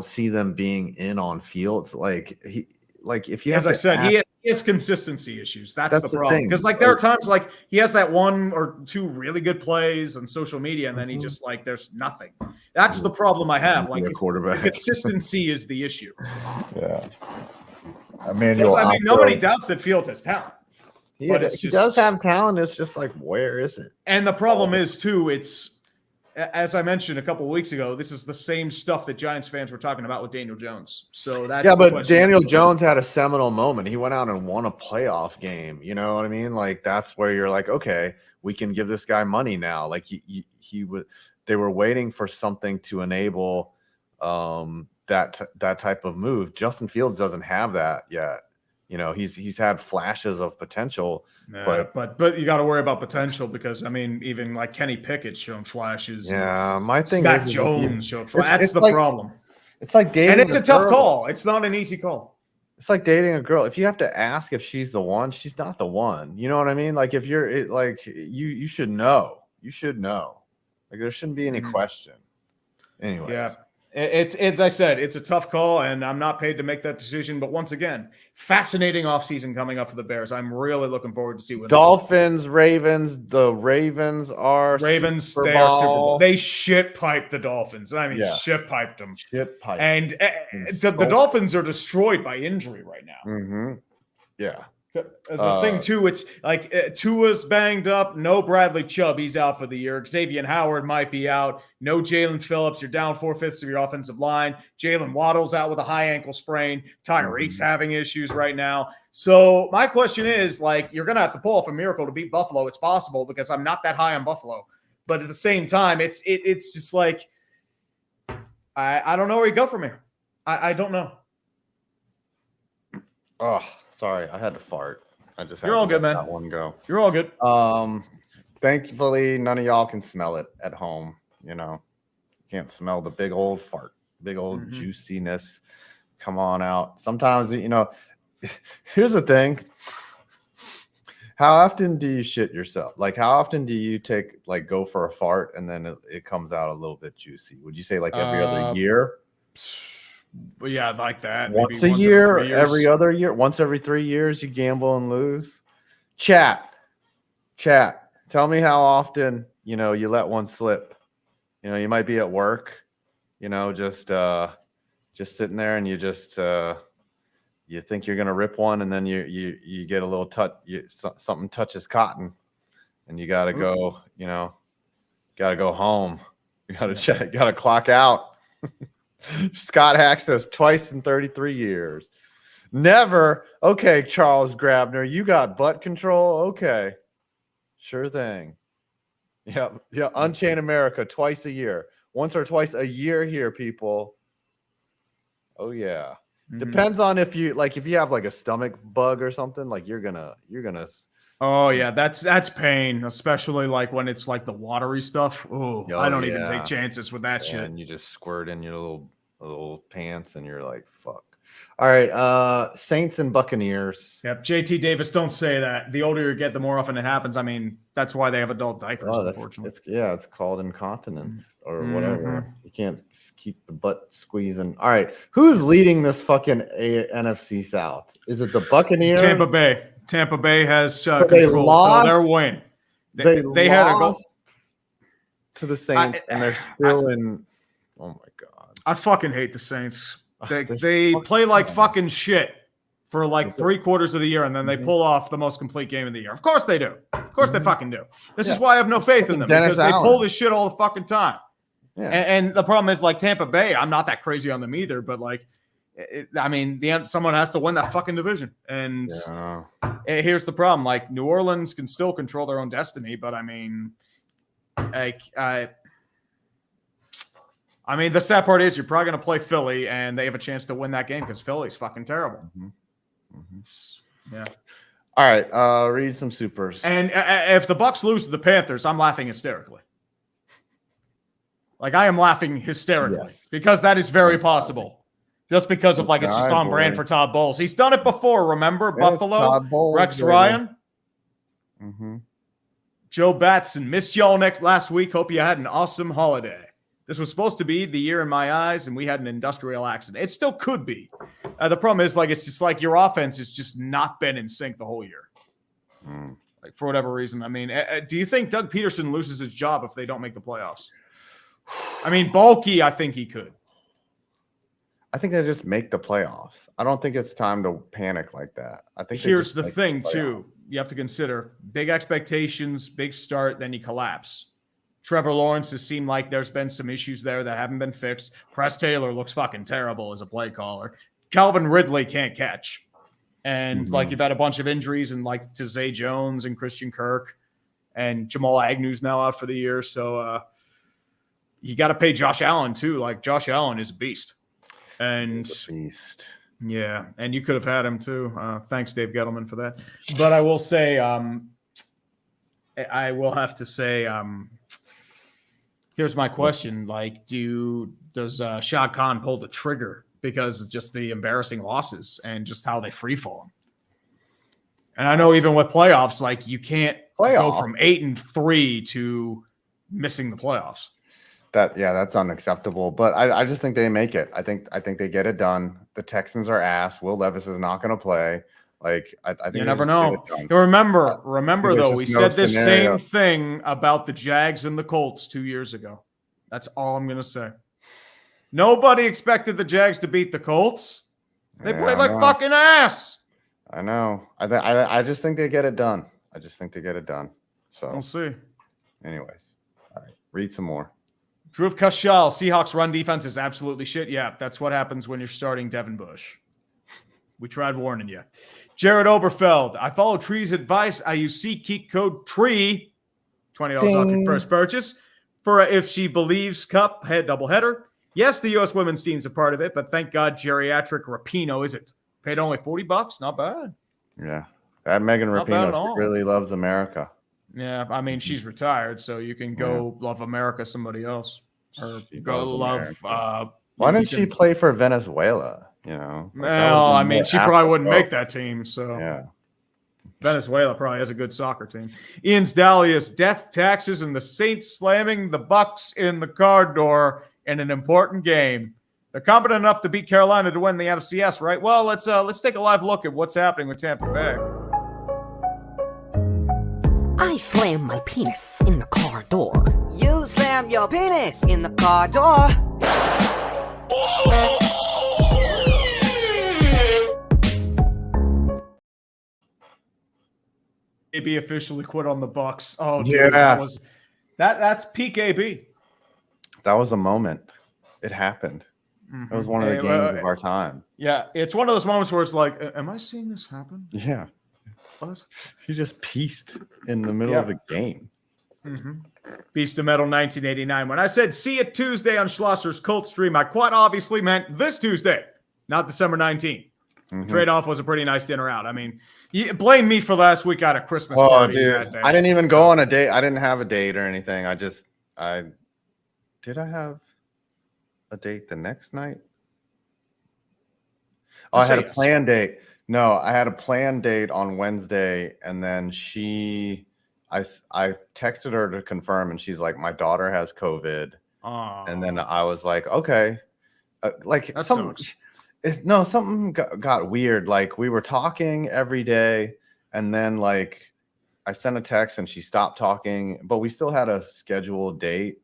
Speaker 2: see them being in on Fields. If you have,
Speaker 1: as I said, he has consistency issues. That's the problem. Because there are times like he has that 1 or 2 really good plays on social media, and then he just there's nothing. That's the problem I have. Like
Speaker 2: quarterback,
Speaker 1: consistency is the issue.
Speaker 2: Yeah.
Speaker 1: Nobody doubts that Fields has talent.
Speaker 2: He does have talent. It's just like, where is it?
Speaker 1: And the problem is too, as I mentioned a couple of weeks ago, this is the same stuff that Giants fans were talking about with Daniel Jones. So that's
Speaker 2: but Daniel Jones had a seminal moment. He went out and won a playoff game. You know what I mean? Like that's where you're like, okay, we can give this guy money now. Like they were waiting for something to enable that type of move. Justin Fields doesn't have that yet. he's had flashes of potential,
Speaker 1: but you got to worry about potential because I mean, even like Kenny Pickett's showing flashes.
Speaker 2: Yeah, my thing
Speaker 1: Matt
Speaker 2: is
Speaker 1: Jones showed flashes. That's the problem.
Speaker 2: It's like dating,
Speaker 1: and it's a tough call. It's not an easy call.
Speaker 2: It's like dating a girl. If you have to ask if she's the one, she's not the one. You know what I mean? Like if you're you should know. You should know. Like there shouldn't be any question. Anyways.
Speaker 1: Yeah. It's as I said, it's a tough call, and I'm not paid to make that decision. But once again, fascinating offseason coming up for the Bears. I'm really looking forward to see what
Speaker 2: Dolphins, Ravens. The Ravens are
Speaker 1: Ravens. They are Super Bowl. They shit piped the Dolphins. I mean, shit piped them.
Speaker 2: Shit piped.
Speaker 1: And the Dolphins are destroyed by injury right now.
Speaker 2: Mm-hmm. Yeah.
Speaker 1: The thing too, it's like Tua's banged up. No Bradley Chubb, he's out for the year. Xavier Howard might be out. No Jalen Phillips. You're down 4/5 of your offensive line. Jalen Waddle's out with a high ankle sprain. Tyreek's having issues right now. So my question is, like, you're gonna have to pull off a miracle to beat Buffalo. It's possible because I'm not that high on Buffalo, but at the same time, it's just like I don't know where you go from here. I don't know.
Speaker 2: Oh. Sorry, I had to fart. I just had
Speaker 1: You're all good, man.
Speaker 2: That one go.
Speaker 1: You're all good.
Speaker 2: Thankfully, none of y'all can smell it at home. Can't smell the big old fart, big old juiciness. Come on out. Sometimes, here's the thing. How often do you shit yourself? Like, how often do you go for a fart and then it comes out a little bit juicy? Would you say like every other year?
Speaker 1: But yeah, like that.
Speaker 2: Once a year, every other year, once every 3 years, you gamble and lose. Chat. Tell me how often, you let one slip. You might be at work, just sitting there and you just, you think you're going to rip one and then you get a little touch, something touches cotton and you got to go, got to go home. You got to clock out. Scott Hack says twice in 33 years. Never. Okay, Charles Grabner, you got butt control? Okay. Sure thing. Yeah. Unchain America twice a year. Once or twice a year here, people. Oh, yeah. Depends on if you have like a stomach bug or something, like you're gonna.
Speaker 1: Oh yeah, that's pain, especially like when it's like the watery stuff. Oh, I don't even take chances with that shit.
Speaker 2: And you just squirt in your little pants, and you're like, "Fuck." All right, Saints and Buccaneers.
Speaker 1: Yep, JT Davis, don't say that. The older you get, the more often it happens. I mean, that's why they have adult diapers. Unfortunately,
Speaker 2: it's called incontinence or whatever. You can't keep the butt squeezing. All right, who's leading this fucking NFC South? Is it the Buccaneers?
Speaker 1: Tampa Bay has control, so they're winning. They had a goal
Speaker 2: to the Saints, and they're still in. Oh my god!
Speaker 1: I fucking hate the Saints. They play like fucking shit for like 3/4 of the year, and then they pull off the most complete game of the year. Of course they do. Of course they fucking do. This is why I have no faith in them, because they pull this shit all the fucking time. Yeah. And the problem is, like, Tampa Bay, I'm not that crazy on them either, but like, someone has to win that fucking division. And here's the problem: like, New Orleans can still control their own destiny, but the sad part is you're probably going to play Philly, and they have a chance to win that game because Philly's fucking terrible. Yeah.
Speaker 2: All right. Read some supers.
Speaker 1: And if the Bucs lose to the Panthers, I'm laughing hysterically. Like, I am laughing hysterically because that is very possible. Just because of it's just on brand for Todd Bowles. He's done it before. Remember Buffalo,
Speaker 2: Bowles,
Speaker 1: Rex Ryan, Joe Batson. Missed y'all last week. Hope you had an awesome holiday. This was supposed to be the year in my eyes, and we had an industrial accident. It still could be. The problem is, it's just like your offense has just not been in sync the whole year. Like, for whatever reason. Do you think Doug Peterson loses his job if they don't make the playoffs? Bulky, I think he could.
Speaker 2: I think they just make the playoffs. I don't think it's time to panic like that. I think
Speaker 1: here's the thing, too. You have to consider big expectations, big start, then you collapse. Trevor Lawrence has seemed like there's been some issues there that haven't been fixed. Press Taylor looks fucking terrible as a play caller. Calvin Ridley can't catch. And you've had a bunch of injuries, and to Zay Jones and Christian Kirk, and Jamal Agnew's now out for the year. So you got to pay Josh Allen too. Like, Josh Allen is a beast. And Yeah, and you could have had him too. Thanks, Dave Gettleman, for that. But I will say, I will have to say, here's my question: like, does Shad Khan pull the trigger because it's just the embarrassing losses and just how they free fall? And I know even with playoffs, like you can't go from 8-3 to missing the playoffs.
Speaker 2: That's unacceptable. But I just think they make it. I think they get it done. The Texans are ass. Will Levis is not going to play. Like I think
Speaker 1: you never know. Remember though, we said this same thing about the Jags and the Colts 2 years ago. That's all I'm going to say. Nobody expected the Jags to beat the Colts. They played like fucking ass.
Speaker 2: I know. I just think they get it done. So
Speaker 1: we'll see.
Speaker 2: Anyways, all right. Read some more.
Speaker 1: Dhruv Kashal, Seahawks run defense is absolutely shit. Yeah, that's what happens when you're starting Devin Bush. We tried warning you. Jared Oberfeld, I follow Tree's advice. I use SeatGeek code TREE, $20 off your first purchase, for if she believes Cup head doubleheader. Yes, the U.S. women's team's a part of it, but thank God geriatric Rapinoe isn't. Paid only $40. Not bad.
Speaker 2: Yeah. That Megan Rapinoe, she really loves America.
Speaker 1: Yeah. I mean, she's retired, so you can go love America somebody else. Or go love.
Speaker 2: Why didn't she play for Venezuela? You know?
Speaker 1: Well, I mean, she probably wouldn't make that team. So
Speaker 2: yeah.
Speaker 1: Venezuela probably has a good soccer team. Ian's Dahlia's death, taxes, and the Saints slamming the Bucks in the car door in an important game. They're competent enough to beat Carolina to win the NFCS, right? Well, let's take a live look at what's happening with Tampa Bay.
Speaker 3: I slam my penis in the car door.
Speaker 4: You slam your penis in the car door.
Speaker 1: AB officially quit on the Bucks. Oh, dude,
Speaker 2: yeah.
Speaker 1: That's peak AB.
Speaker 2: That was a moment. It happened. It was one of the games of our time.
Speaker 1: Yeah, it's one of those moments where it's like, am I seeing this happen?
Speaker 2: Yeah. What? He just pieced in the middle of a game.
Speaker 1: Beast of Metal 1989. When I said see it Tuesday on Schlosser's Cult stream, I quite obviously meant this Tuesday, not December 19th. Trade-off was a pretty nice dinner out. I mean, you blame me for last week at a Christmas party.
Speaker 2: Dude, I didn't even go on a date. I didn't have a date or anything. I have a date the next night? Oh, I had a planned date. No, I had a planned date on Wednesday, and then I texted her to confirm, and she's like, my daughter has COVID.
Speaker 1: Oh.
Speaker 2: And then I was like, okay. Something got weird. Like we were talking every day, and then like I sent a text and she stopped talking, but we still had a scheduled date.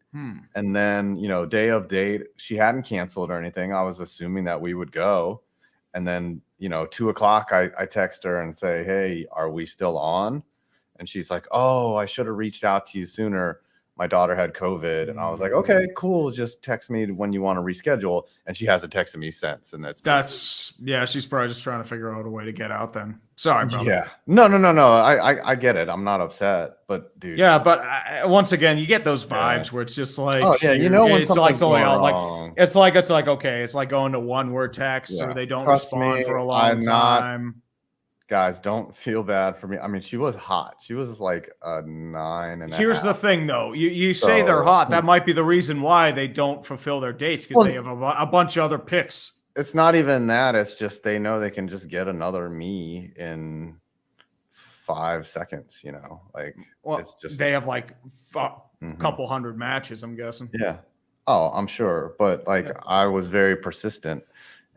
Speaker 2: And then, day of date, she hadn't canceled or anything. I was assuming that we would go. And then, 2:00, I text her and say, hey, are we still on? And she's like, oh, I should have reached out to you sooner. My daughter had COVID. And I was like, okay, cool. Just text me when you want to reschedule. And she hasn't texted me since. And
Speaker 1: she's probably just trying to figure out a way to get out then. Sorry, brother.
Speaker 2: Yeah. No. I get it. I'm not upset, but dude.
Speaker 1: Yeah, but once again, you get those vibes where it's just like,
Speaker 2: oh yeah, when
Speaker 1: it's like
Speaker 2: going wrong.
Speaker 1: It's like okay, it's like going to one-word text, or they don't respond for a long time.
Speaker 2: Guys, don't feel bad for me. I mean, she was hot. She was like a 9.5.
Speaker 1: Here's the thing, though. You say they're hot. That might be the reason why they don't fulfill their dates, because they have a bunch of other picks.
Speaker 2: It's not even that. It's just they know they can just get another me in 5 seconds, it's just
Speaker 1: they have like a couple hundred matches, I'm guessing.
Speaker 2: Yeah. Oh, I'm sure. But I was very persistent,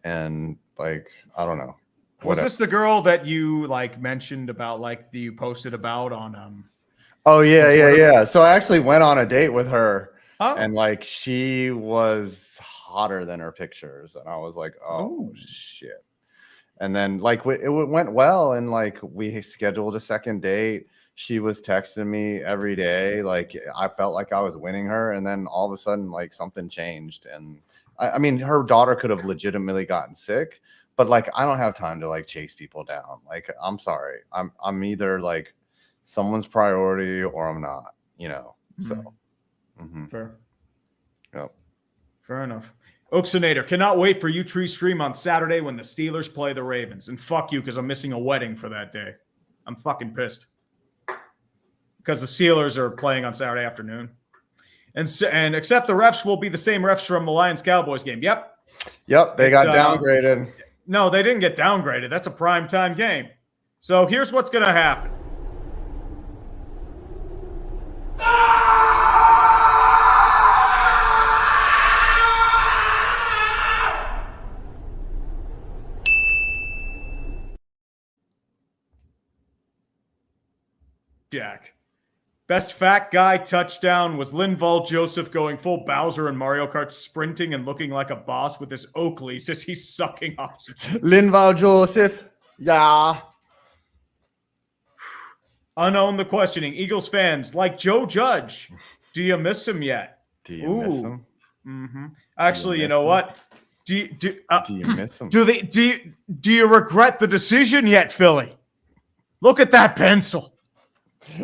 Speaker 2: and I don't know.
Speaker 1: Was this the girl that you mentioned about, you posted about on
Speaker 2: Oh yeah. So I actually went on a date with her, and she was hotter than her pictures, and I was like, oh shit. And then it went well, and we scheduled a second date. She was texting me every day. I felt like I was winning her, and then all of a sudden something changed, and I mean her daughter could have legitimately gotten sick. But I don't have time to chase people down. I'm sorry. I'm either someone's priority or I'm not, So
Speaker 1: fair.
Speaker 2: Yep.
Speaker 1: Fair enough. Oxinator, cannot wait for U-Tree stream on Saturday when the Steelers play the Ravens. And fuck you, because I'm missing a wedding for that day. I'm fucking pissed. Because the Steelers are playing on Saturday afternoon. And except the refs will be the same refs from the Lions-Cowboys game. Yep.
Speaker 2: Yep, they got downgraded.
Speaker 1: No, they didn't get downgraded. That's a primetime game. So here's what's going to happen. Jack. Best fat guy touchdown was Linval Joseph going full Bowser in Mario Kart, sprinting and looking like a boss with his Oakleys as he's sucking oxygen.
Speaker 2: Linval Joseph. Yeah.
Speaker 1: Unknown the questioning. Eagles fans, like Joe Judge, do you miss him yet?
Speaker 2: Do you miss him?
Speaker 1: Mm-hmm. Actually, you know what? Do
Speaker 2: you miss him?
Speaker 1: Do you regret the decision yet, Philly? Look at that pencil.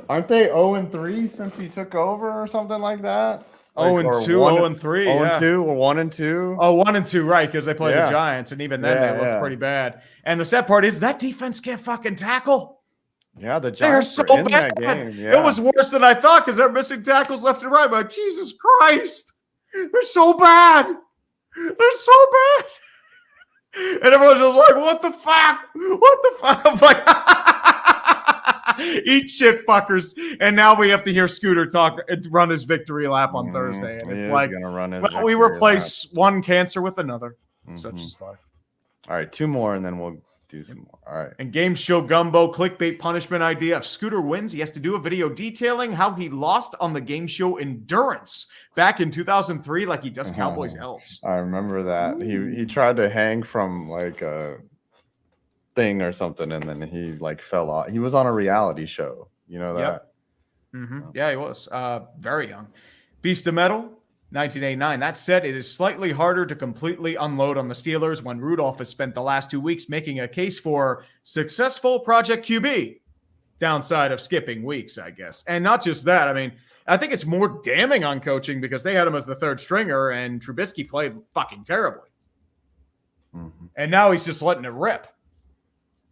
Speaker 2: Aren't they 0-3 since he took over or something like that?
Speaker 1: 0-2, 0-3,
Speaker 2: 0-2 or 1-2.
Speaker 1: Oh, 1-2, right? Because they play the Giants, and even then they look pretty bad. And the sad part is that defense can't fucking tackle.
Speaker 2: Yeah, the Giants
Speaker 1: are
Speaker 2: so
Speaker 1: in
Speaker 2: bad.
Speaker 1: that
Speaker 2: game. Yeah.
Speaker 1: It was worse than I thought because they're missing tackles left and right. But Jesus Christ, they're so bad. They're so bad. And everyone's just like, "What the fuck? What the fuck?" I'm like, "Eat shit, fuckers!" And now we have to hear Scooter run his victory lap on Thursday, and it's like,
Speaker 2: gonna run his
Speaker 1: we replace one cancer with another. Such is life.
Speaker 2: All right, 2 more, and then we'll do some more. All right.
Speaker 1: And Game Show Gumbo clickbait punishment idea. If Scooter wins, he has to do a video detailing how he lost on the Game Show Endurance back in 2003, like he does Cowboys Hells.
Speaker 2: I remember that. He tried to hang from like a thing or something, and then he like fell off. He was on a reality show. You know that?
Speaker 1: Yep. Mm-hmm. Yeah, he was. Very young. Beast of Metal. 1989. That said, it is slightly harder to completely unload on the Steelers when Rudolph has spent the last 2 weeks making a case for successful Project QB. Downside of skipping weeks, I guess. And not just that. I mean, I think it's more damning on coaching because they had him as the third stringer and Trubisky played fucking terribly. Mm-hmm. And now he's just letting it rip.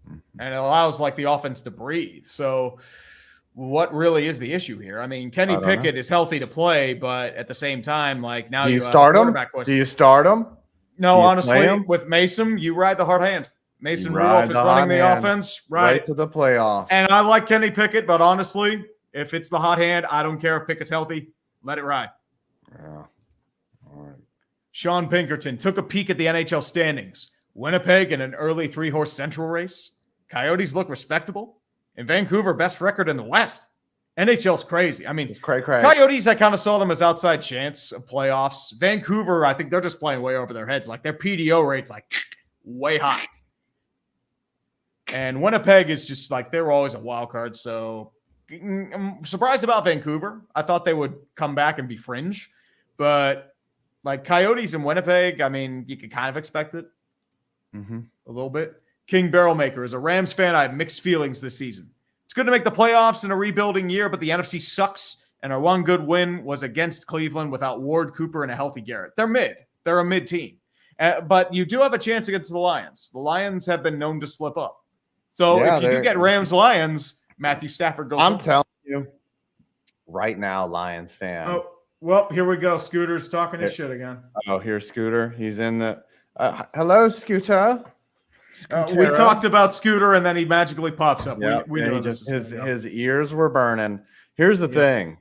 Speaker 1: Mm-hmm. And it allows like the offense to breathe. So what really is the issue here? I mean, Kenny Pickett is healthy to play, but at the same time, like now you
Speaker 2: start him? Do you start him?
Speaker 1: No, honestly, with Mason, you ride the hard hand. Mason Rudolph is running the offense
Speaker 2: right to the playoff.
Speaker 1: And I like Kenny Pickett, but honestly, if it's the hot hand, I don't care if Pickett's healthy. Let it ride.
Speaker 2: Yeah. All right.
Speaker 1: Sean Pinkerton took a peek at the NHL standings. Winnipeg in an early 3-horse Central race. Coyotes look respectable. In Vancouver, best record in the West. NHL's crazy. I mean,
Speaker 2: it's cray.
Speaker 1: Coyotes, I kind of saw them as outside chance of playoffs. Vancouver, I think they're just playing way over their heads. Like their PDO rate's like way high. And Winnipeg is just like, they were always a wild card. So I'm surprised about Vancouver. I thought they would come back and be fringe. But like Coyotes and Winnipeg, I mean, you could kind of expect it a little bit. King Barrelmaker, as a Rams fan, I have mixed feelings this season. It's good to make the playoffs in a rebuilding year, but the NFC sucks, and our one good win was against Cleveland without Ward, Cooper, and a healthy Garrett. They're mid. They're a mid team. But you do have a chance against the Lions. The Lions have been known to slip up. So if you do get Rams-Lions, Matthew Stafford goes
Speaker 2: I'm telling you, right now, Lions fan.
Speaker 1: Oh, well, here we go. Scooter's talking his shit again.
Speaker 2: Oh, here's Scooter. He's in the hello, Scooter.
Speaker 1: We talked about Scooter, and then he magically pops up.
Speaker 2: Yep.
Speaker 1: We know
Speaker 2: his ears were burning. Here's the thing.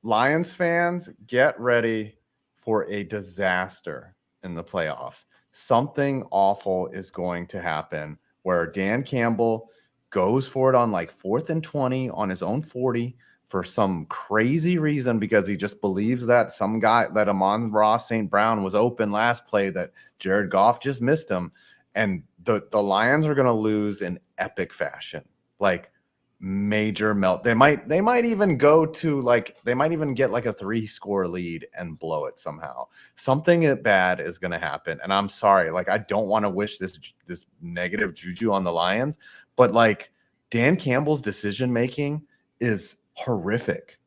Speaker 2: Lions fans, get ready for a disaster in the playoffs. Something awful is going to happen where Dan Campbell goes for it on like 4th and 20 on his own 40 for some crazy reason because he just believes that some guy, that Amon-Ra St. Brown was open last play, that Jared Goff just missed him. And the Lions are going to lose in epic fashion, like major melt. They might even go to they might even get like a 3-score lead and blow it somehow. Something bad is going to happen. And I'm sorry, like I don't want to wish this negative juju on the Lions, but like Dan Campbell's decision making is horrific.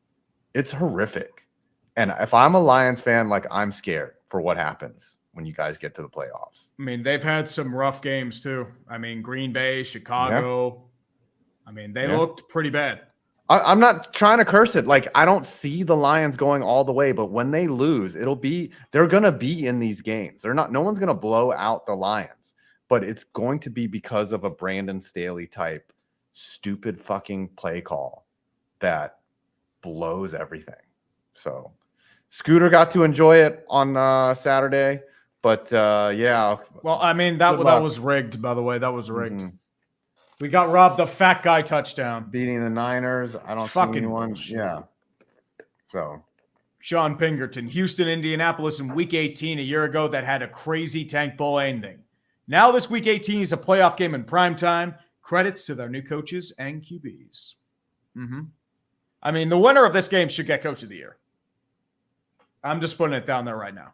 Speaker 2: It's horrific. And if I'm a Lions fan, like I'm scared for what happens when you guys get to the playoffs.
Speaker 1: I mean, they've had some rough games too. I mean, Green Bay, Chicago. I mean, they looked pretty bad.
Speaker 2: I'm not trying to curse it. Like, I don't see the Lions going all the way, but when they lose, they're going to be in these games. No one's going to blow out the Lions, but it's going to be because of a Brandon Staley type stupid fucking play call that blows everything. So Scooter got to enjoy it on Saturday, but yeah.
Speaker 1: Well, I mean, that was rigged, by the way. That was rigged. Mm-hmm. We got robbed the fat guy touchdown.
Speaker 2: Beating the Niners. I don't see anyone. Bullshit. Yeah. So
Speaker 1: Sean Pinkerton, Houston, Indianapolis in week 18 a year ago that had a crazy tank bowl ending. Now this week 18 is a playoff game in prime time. Credits to their new coaches and QBs. Mm-hmm. I mean, the winner of this game should get coach of the year. I'm just putting it down there right now.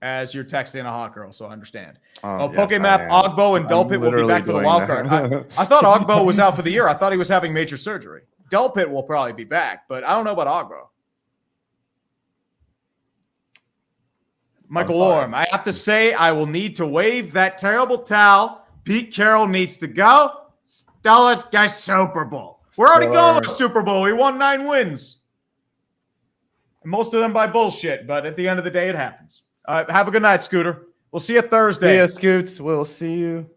Speaker 1: As you're texting a hot girl, so I understand. Pokemap, Ogbo, and Delpit will be back for the wild card. I thought Ogbo was out for the year. I thought he was having major surgery. Delpit will probably be back, but I don't know about Ogbo. Michael Orm, I have to say I will need to wave that terrible towel. Pete Carroll needs to go. Dallas guys Super Bowl. We're already going to Super Bowl. We won 9 wins. And most of them by bullshit, but at the end of the day, it happens. Have a good night, Scooter. We'll see you Thursday.
Speaker 2: See ya, Scoots. We'll see you.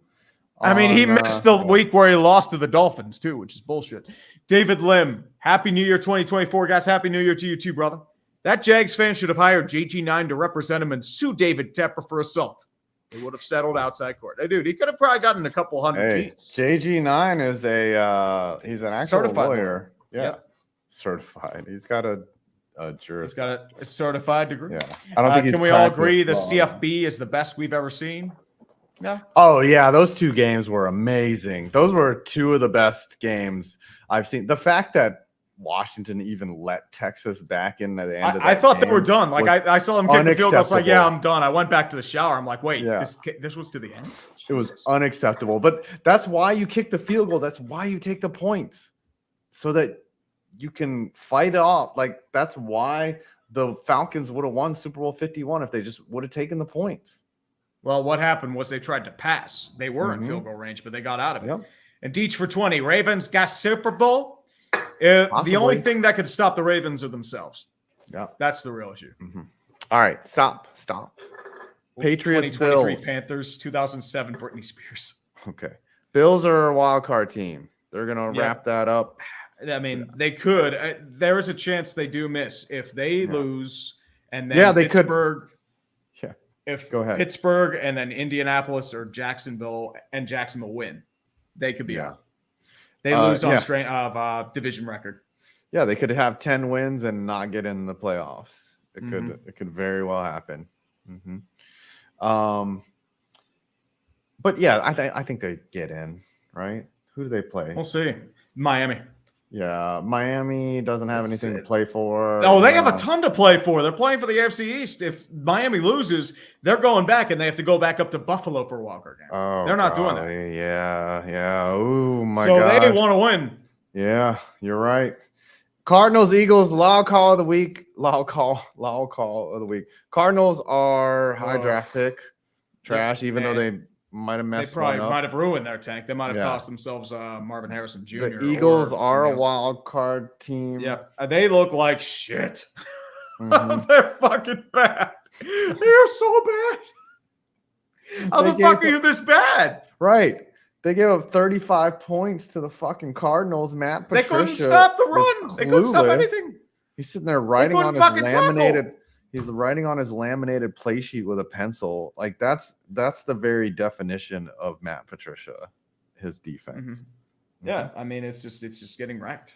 Speaker 1: I mean, he missed the week where he lost to the Dolphins, too, which is bullshit. David Lim, Happy New Year 2024, guys. Happy New Year to you, too, brother. That Jags fan should have hired JG9 to represent him and sue David Tepper for assault. They would have settled outside court. Hey, dude, he could have probably gotten a couple hundred G's.
Speaker 2: JG9 is he's an actual
Speaker 1: certified
Speaker 2: lawyer. Yeah. Certified. He's got a juris.
Speaker 1: He's got a certified degree.
Speaker 2: Yeah. I don't think
Speaker 1: can we all agree the CFB is the best we've ever seen? Yeah.
Speaker 2: Oh, yeah. Those 2 games were amazing. Those were 2 of the best games I've seen. The fact that Washington even let Texas back in at the end of that
Speaker 1: I thought they were done. Like, I saw them kick the field. I was like, yeah, I'm done. I went back to the shower. I'm like, wait, this was to the end?
Speaker 2: It was unacceptable. But that's why you kick the field goal. That's why you take the points. So that you can fight it off. Like, that's why the Falcons would have won Super Bowl 51 if they just would have taken the points.
Speaker 1: Well, what happened was they tried to pass. They were in field goal range, but they got out of it. Yep. And Deech for 20. Ravens got Super Bowl. The only thing that could stop the Ravens are themselves. Yeah, that's the real issue.
Speaker 2: Mm-hmm. All right, stop. Patriots,
Speaker 1: 2023
Speaker 2: Bills.
Speaker 1: Panthers, 2007 Britney Spears.
Speaker 2: Okay, Bills are a wild card team. They're gonna wrap that up.
Speaker 1: I mean, they could. There is a chance they do miss if they lose, and then
Speaker 2: they
Speaker 1: Pittsburgh.
Speaker 2: Could. Yeah.
Speaker 1: If
Speaker 2: Go ahead.
Speaker 1: Pittsburgh and then Indianapolis or Jacksonville win, they could be out. They lose on strain of division record.
Speaker 2: Yeah, they could have 10 wins and not get in the playoffs. It could very well happen. Mm-hmm. But yeah, I think they get in, right? Who do they play?
Speaker 1: We'll see. Miami.
Speaker 2: Yeah, Miami doesn't have anything to play for.
Speaker 1: Oh, they have a ton to play for. They're playing for the AFC East. If Miami loses, they're going back, and they have to go back up to Buffalo for a wild card game.
Speaker 2: Oh,
Speaker 1: they're not doing that.
Speaker 2: Yeah. Oh my God.
Speaker 1: So they want to win.
Speaker 2: Yeah, you're right. Cardinals, Eagles, loud call of the week. Loud call of the week. Cardinals are high draft pick. Trash, even though they might have messed one up. They probably
Speaker 1: might have ruined their tank. They might have cost themselves Marvin Harrison Jr.
Speaker 2: The Eagles are a wild card team.
Speaker 1: Yeah, they look like shit. Mm-hmm. They're fucking bad. They're so bad. How the fuck are you this bad?
Speaker 2: Right. They gave up 35 points to the fucking Cardinals. Matt Patricia.
Speaker 1: They couldn't stop the run. They couldn't stop anything.
Speaker 2: He's sitting there writing on his laminated. Tackle. He's writing on his laminated play sheet with a pencil. Like that's the very definition of Matt Patricia, his defense.
Speaker 1: Mm-hmm. Yeah, I mean it's just getting wrecked,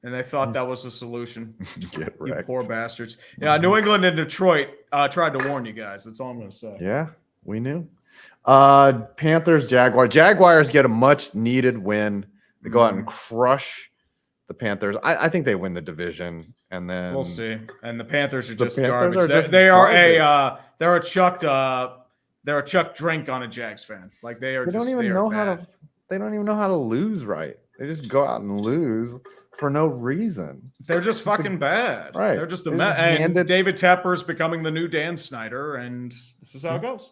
Speaker 1: and they thought that was the solution.
Speaker 2: Get wrecked.
Speaker 1: You poor bastards. Yeah, New England and Detroit tried to warn you guys. That's all I'm gonna say.
Speaker 2: Yeah, we knew. Panthers, Jaguars get a much needed win. They go out and crush the Panthers. I think they win the division, and then
Speaker 1: we'll see. And the Panthers are just garbage. They're a Chuck drink on a Jags fan. Like they don't even know
Speaker 2: how to lose right. They just go out and lose for no reason.
Speaker 1: They're just fucking bad.
Speaker 2: Right.
Speaker 1: They're just
Speaker 2: handed...
Speaker 1: and David Tepper's becoming the new Dan Snyder, and this is how it goes.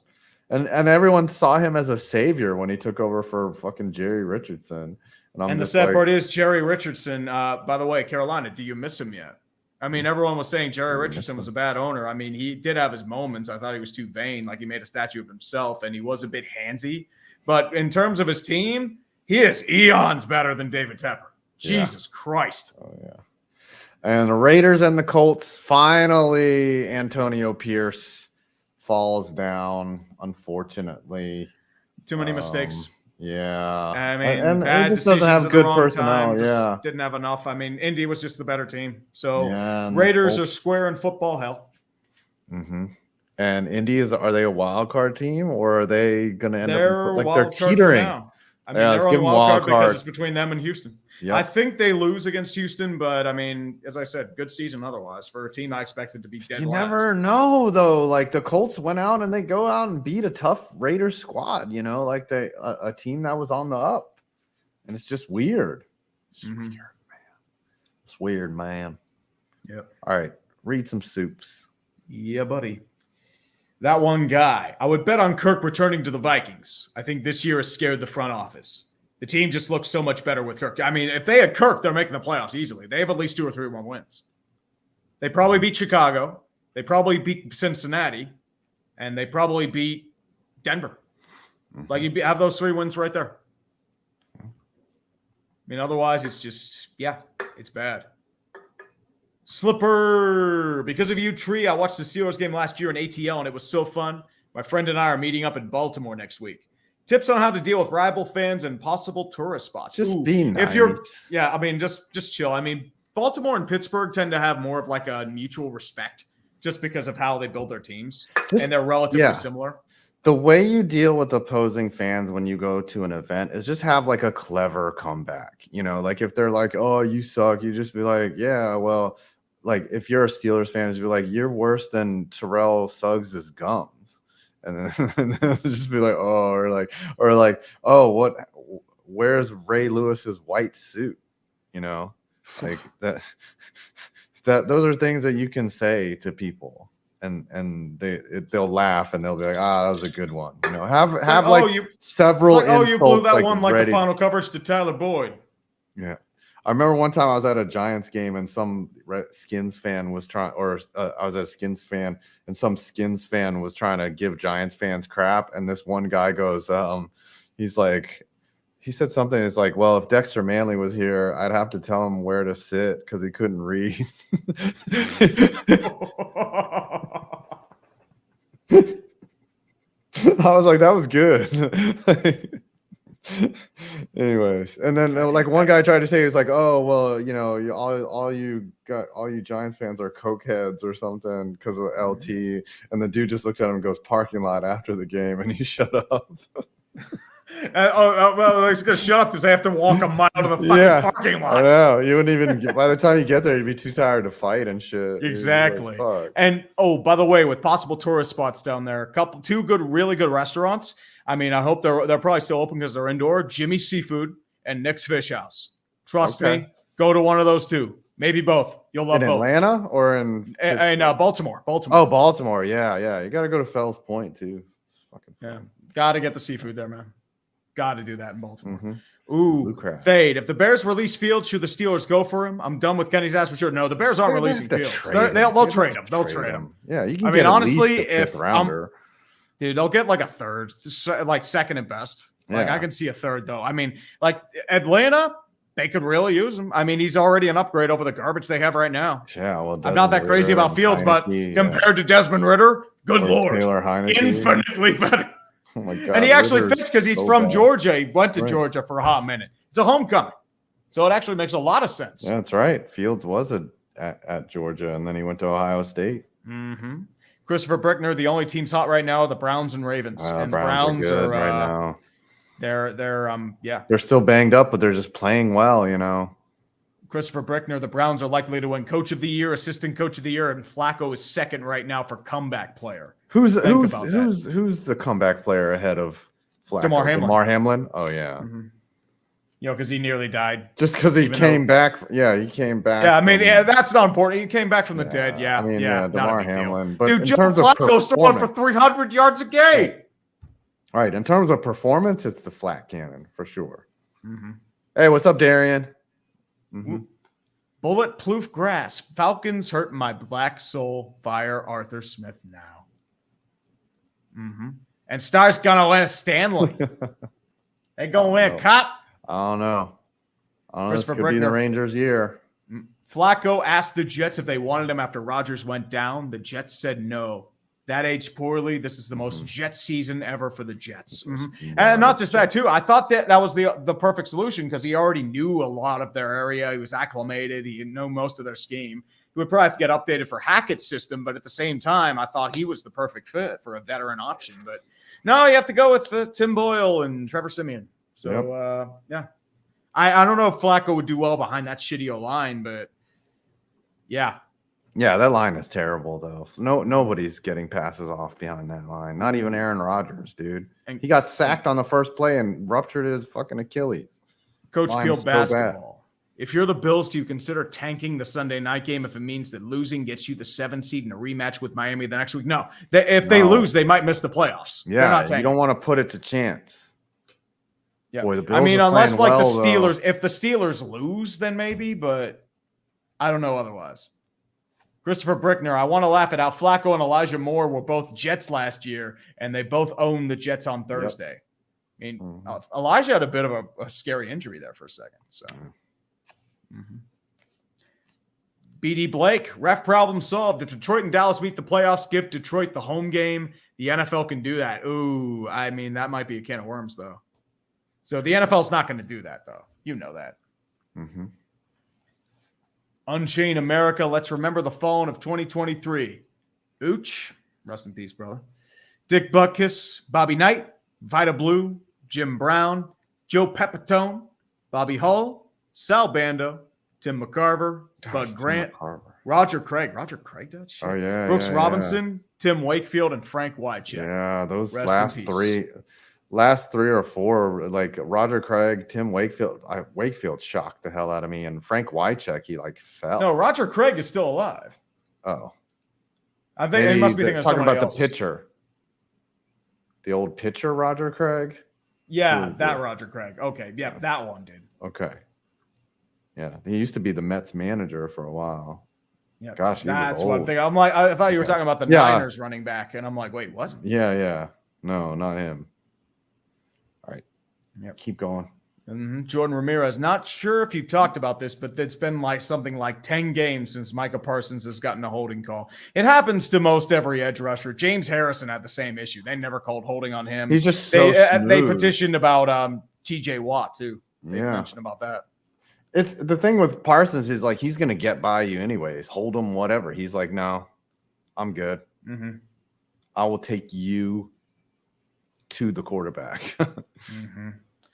Speaker 2: And everyone saw him as a savior when he took over for fucking Jerry Richardson.
Speaker 1: And the sad part is Jerry Richardson, by the way, Carolina, do you miss him yet? I mean, everyone was saying Jerry Richardson was a bad owner. I mean, he did have his moments. I thought he was too vain, like he made a statue of himself, and he was a bit handsy. But in terms of his team, he is eons better than David Tepper. Jesus Christ.
Speaker 2: Oh, yeah. And the Raiders and the Colts, finally, Antonio Pierce falls down, unfortunately.
Speaker 1: Too many mistakes.
Speaker 2: Yeah.
Speaker 1: I mean,
Speaker 2: and he just doesn't have good personnel. Yeah.
Speaker 1: Didn't have enough. I mean, Indy was just the better team. So Raiders are square in football hell.
Speaker 2: Mm-hmm. And Indy are they a wild card team, or are they going to end up like they're teetering?
Speaker 1: Now. I mean, they're on a wild card because it's between them and Houston. Yep. I think they lose against Houston, but I mean, as I said, good season otherwise for a team I expected to be dead.
Speaker 2: You never know, though. Like the Colts went out and they go out and beat a tough Raiders squad. You know, like a team that was on the up, and it's just weird. It's weird, man. It's weird, man.
Speaker 1: Yep.
Speaker 2: All right, read some soups.
Speaker 1: Yeah, buddy. That one guy. I would bet on Kirk returning to the Vikings. I think this year has scared the front office. The team just looks so much better with Kirk. I mean, if they had Kirk, they're making the playoffs easily. They have at least 2 or 3 more wins. They probably beat Chicago. They probably beat Cincinnati. And they probably beat Denver. Mm-hmm. Like, you have those 3 wins right there. I mean, otherwise, it's just, it's bad. Slipper. Because of you, Tree, I watched the Steelers game last year in ATL, and it was so fun. My friend and I are meeting up in Baltimore next week. Tips on how to deal with rival fans and possible tourist spots.
Speaker 2: Just be nice.
Speaker 1: If you're, I mean, just chill. I mean, Baltimore and Pittsburgh tend to have more of like a mutual respect just because of how they build their teams, and they're relatively similar.
Speaker 2: The way you deal with opposing fans when you go to an event is just have like a clever comeback. You know, like if they're like, "Oh, you suck," you just be like, "Yeah, well," like if you're a Steelers fan, just be like, "You're worse than Terrell Suggs' gums." And then just be like, oh, or like, oh, where's Ray Lewis's white suit? You know, like that those are things that you can say to people, and they'll laugh and they'll be like, that was a good one. You know, have several.
Speaker 1: Like, you blew that one like the final coverage to Tyler Boyd.
Speaker 2: Yeah. I remember one time I was at a Giants game and some Skins fan was trying, I was at a Skins fan and some Skins fan was trying to give Giants fans crap. And this one guy goes, he's like, he said something. It's like, well, if Dexter Manley was here, I'd have to tell him where to sit because he couldn't read. I was like, that was good. Anyways, and then like one guy tried to say, he's like, oh well, you know, all you Giants fans are cokeheads or something because of LT, and the dude just looked at him and goes, parking lot after the game, and he shut up.
Speaker 1: Well, he's gonna shut up because they have to walk a mile to the fucking parking lot.
Speaker 2: I know, you wouldn't even by the time you get there, you'd be too tired to fight and shit.
Speaker 1: Exactly.
Speaker 2: Like,
Speaker 1: and by the way, with possible tourist spots down there, two really good restaurants. I mean, I hope they're probably still open because they're indoor. Jimmy's Seafood and Nick's Fish House. Trust me, go to one of those 2, maybe both. You'll love both.
Speaker 2: In Atlanta or in
Speaker 1: Baltimore.
Speaker 2: Oh, Baltimore. Yeah. You got to go to Fells Point too. It's fucking fun.
Speaker 1: Got to get the seafood there, man. Got to do that in Baltimore.
Speaker 2: Mm-hmm.
Speaker 1: Ooh, Fade. If the Bears release Fields, should the Steelers go for him? I'm done with Kenny's ass for sure. No, the Bears aren't releasing Fields. They'll trade him. They'll trade him.
Speaker 2: Yeah, you can. I mean, honestly, if
Speaker 1: dude, they'll get like a third, like second at best. Like I can see a third though. I mean, like Atlanta, they could really use him. I mean, he's already an upgrade over the garbage they have right now.
Speaker 2: Yeah, well,
Speaker 1: I'm not that crazy about Fields, but compared to Desmond Ritter, good lord,
Speaker 2: Taylor Heineke,
Speaker 1: infinitely better.
Speaker 2: Oh my God,
Speaker 1: and he actually fits because he's from Georgia. He went to Georgia for a hot minute. It's a homecoming, so it actually makes a lot of sense.
Speaker 2: Yeah, that's right. Fields was at Georgia, and then he went to Ohio State.
Speaker 1: Mm-hmm. Christopher Brickner, the only teams hot right now are the Browns and Ravens. And the Browns are
Speaker 2: right now.
Speaker 1: They're
Speaker 2: still banged up, but they're just playing well, you know.
Speaker 1: Christopher Brickner, the Browns are likely to win Coach of the Year, Assistant Coach of the Year, and Flacco is second right now for comeback player.
Speaker 2: Who's the comeback player ahead of Flacco?
Speaker 1: Damar Hamlin.
Speaker 2: Damar Hamlin? Oh yeah.
Speaker 1: Mm-hmm. You know, because he nearly died.
Speaker 2: Just because he came back. Yeah, he came back.
Speaker 1: Yeah, I mean, that's not important. He came back from the dead. Yeah,
Speaker 2: I mean,
Speaker 1: yeah,
Speaker 2: DeMar Hamlin.
Speaker 1: Deal.
Speaker 2: But
Speaker 1: dude,
Speaker 2: in
Speaker 1: Joe
Speaker 2: terms
Speaker 1: Flacco's
Speaker 2: of
Speaker 1: throwing for 300 yards a game.
Speaker 2: All right, in terms of performance, it's the flat cannon for sure.
Speaker 1: Mm-hmm.
Speaker 2: Hey, what's up, Darian? Mm-hmm.
Speaker 1: Bulletproof grass. Falcons hurt my black soul. Fire Arthur Smith now. Mm-hmm. And Star's gonna win a Stanley. They gonna win a cup.
Speaker 2: I don't know. This could be the Rangers' year.
Speaker 1: Flacco asked the Jets if they wanted him after Rodgers went down. The Jets said no. That aged poorly. This is the most Jets season ever for the Jets. And not just that, too. I thought that was the perfect solution because he already knew a lot of their area. He was acclimated. He knew most of their scheme. He would probably have to get updated for Hackett's system, but at the same time, I thought he was the perfect fit for a veteran option. But no, you have to go with Tim Boyle and Trevor Siemian. So, yeah. I don't know if Flacco would do well behind that shitty O-line, but yeah.
Speaker 2: Yeah, that line is terrible, though. Nobody's getting passes off behind that line. Not even Aaron Rodgers, dude. And he got sacked on the first play and ruptured his fucking Achilles.
Speaker 1: Coach Peel basketball. If you're the Bills, do you consider tanking the Sunday night game if it means that losing gets you the 7 seed in a rematch with Miami the next week? No. If they lose, they might miss the playoffs.
Speaker 2: Yeah, you don't want to put it to chance.
Speaker 1: Yeah.
Speaker 2: Boy, the Bills
Speaker 1: unless like
Speaker 2: well,
Speaker 1: the Steelers, if the Steelers lose, then maybe, but I don't know otherwise. Christopher Brickner, I want to laugh at how Flacco and Elijah Moore were both Jets last year, and they both owned the Jets on Thursday. Yep. I mean, Elijah had a bit of a scary injury there for a second. So, BD Blake, ref problem solved. If Detroit and Dallas meet the playoffs, give Detroit the home game. The NFL can do that. Ooh, I mean, that might be a can of worms, though. So the NFL's not going to do that, though. You know that.
Speaker 2: Mm-hmm.
Speaker 1: Unchain America, let's remember the fallen of 2023. Ooch, rest in peace, brother. Dick Butkus, Bobby Knight, Vita Blue, Jim Brown, Joe Pepitone, Bobby Hull, Sal Bando, Tim McCarver, Bud Grant, Roger Craig. Roger Craig does shit.
Speaker 2: Oh, yeah.
Speaker 1: Brooks Robinson, Tim Wakefield, and Frank Wycheck.
Speaker 2: Yeah, those last three or four, like Roger Craig, Tim Wakefield. Wakefield shocked the hell out of me, and Frank Wycheck, he like fell.
Speaker 1: No, Roger Craig is still alive.
Speaker 2: Oh,
Speaker 1: I think he must be thinking of
Speaker 2: talking about
Speaker 1: else.
Speaker 2: The pitcher, the old pitcher, Roger Craig.
Speaker 1: Yeah, that Roger Craig. Okay, yeah, that one, dude.
Speaker 2: Okay, yeah, he used to be the Mets manager for a while.
Speaker 1: Yeah,
Speaker 2: gosh,
Speaker 1: that's one thing. I'm like, I thought you were talking about the Niners running back, and I'm like, wait, what?
Speaker 2: Yeah, no, not him. All right.
Speaker 1: Yep.
Speaker 2: Keep going.
Speaker 1: Jordan Ramirez. Not sure if you talked about this, but it's been like something like 10 games since Micah Parsons has gotten a holding call. It happens to most every edge rusher. James Harrison had the same issue. They never called holding on him.
Speaker 2: He's just so smooth.
Speaker 1: They petitioned about TJ Watt too. They mentioned about that.
Speaker 2: It's the thing with Parsons is like he's going to get by you anyways. Hold him, whatever. He's like, no, I'm good.
Speaker 1: Mm-hmm.
Speaker 2: I will take you to the quarterback.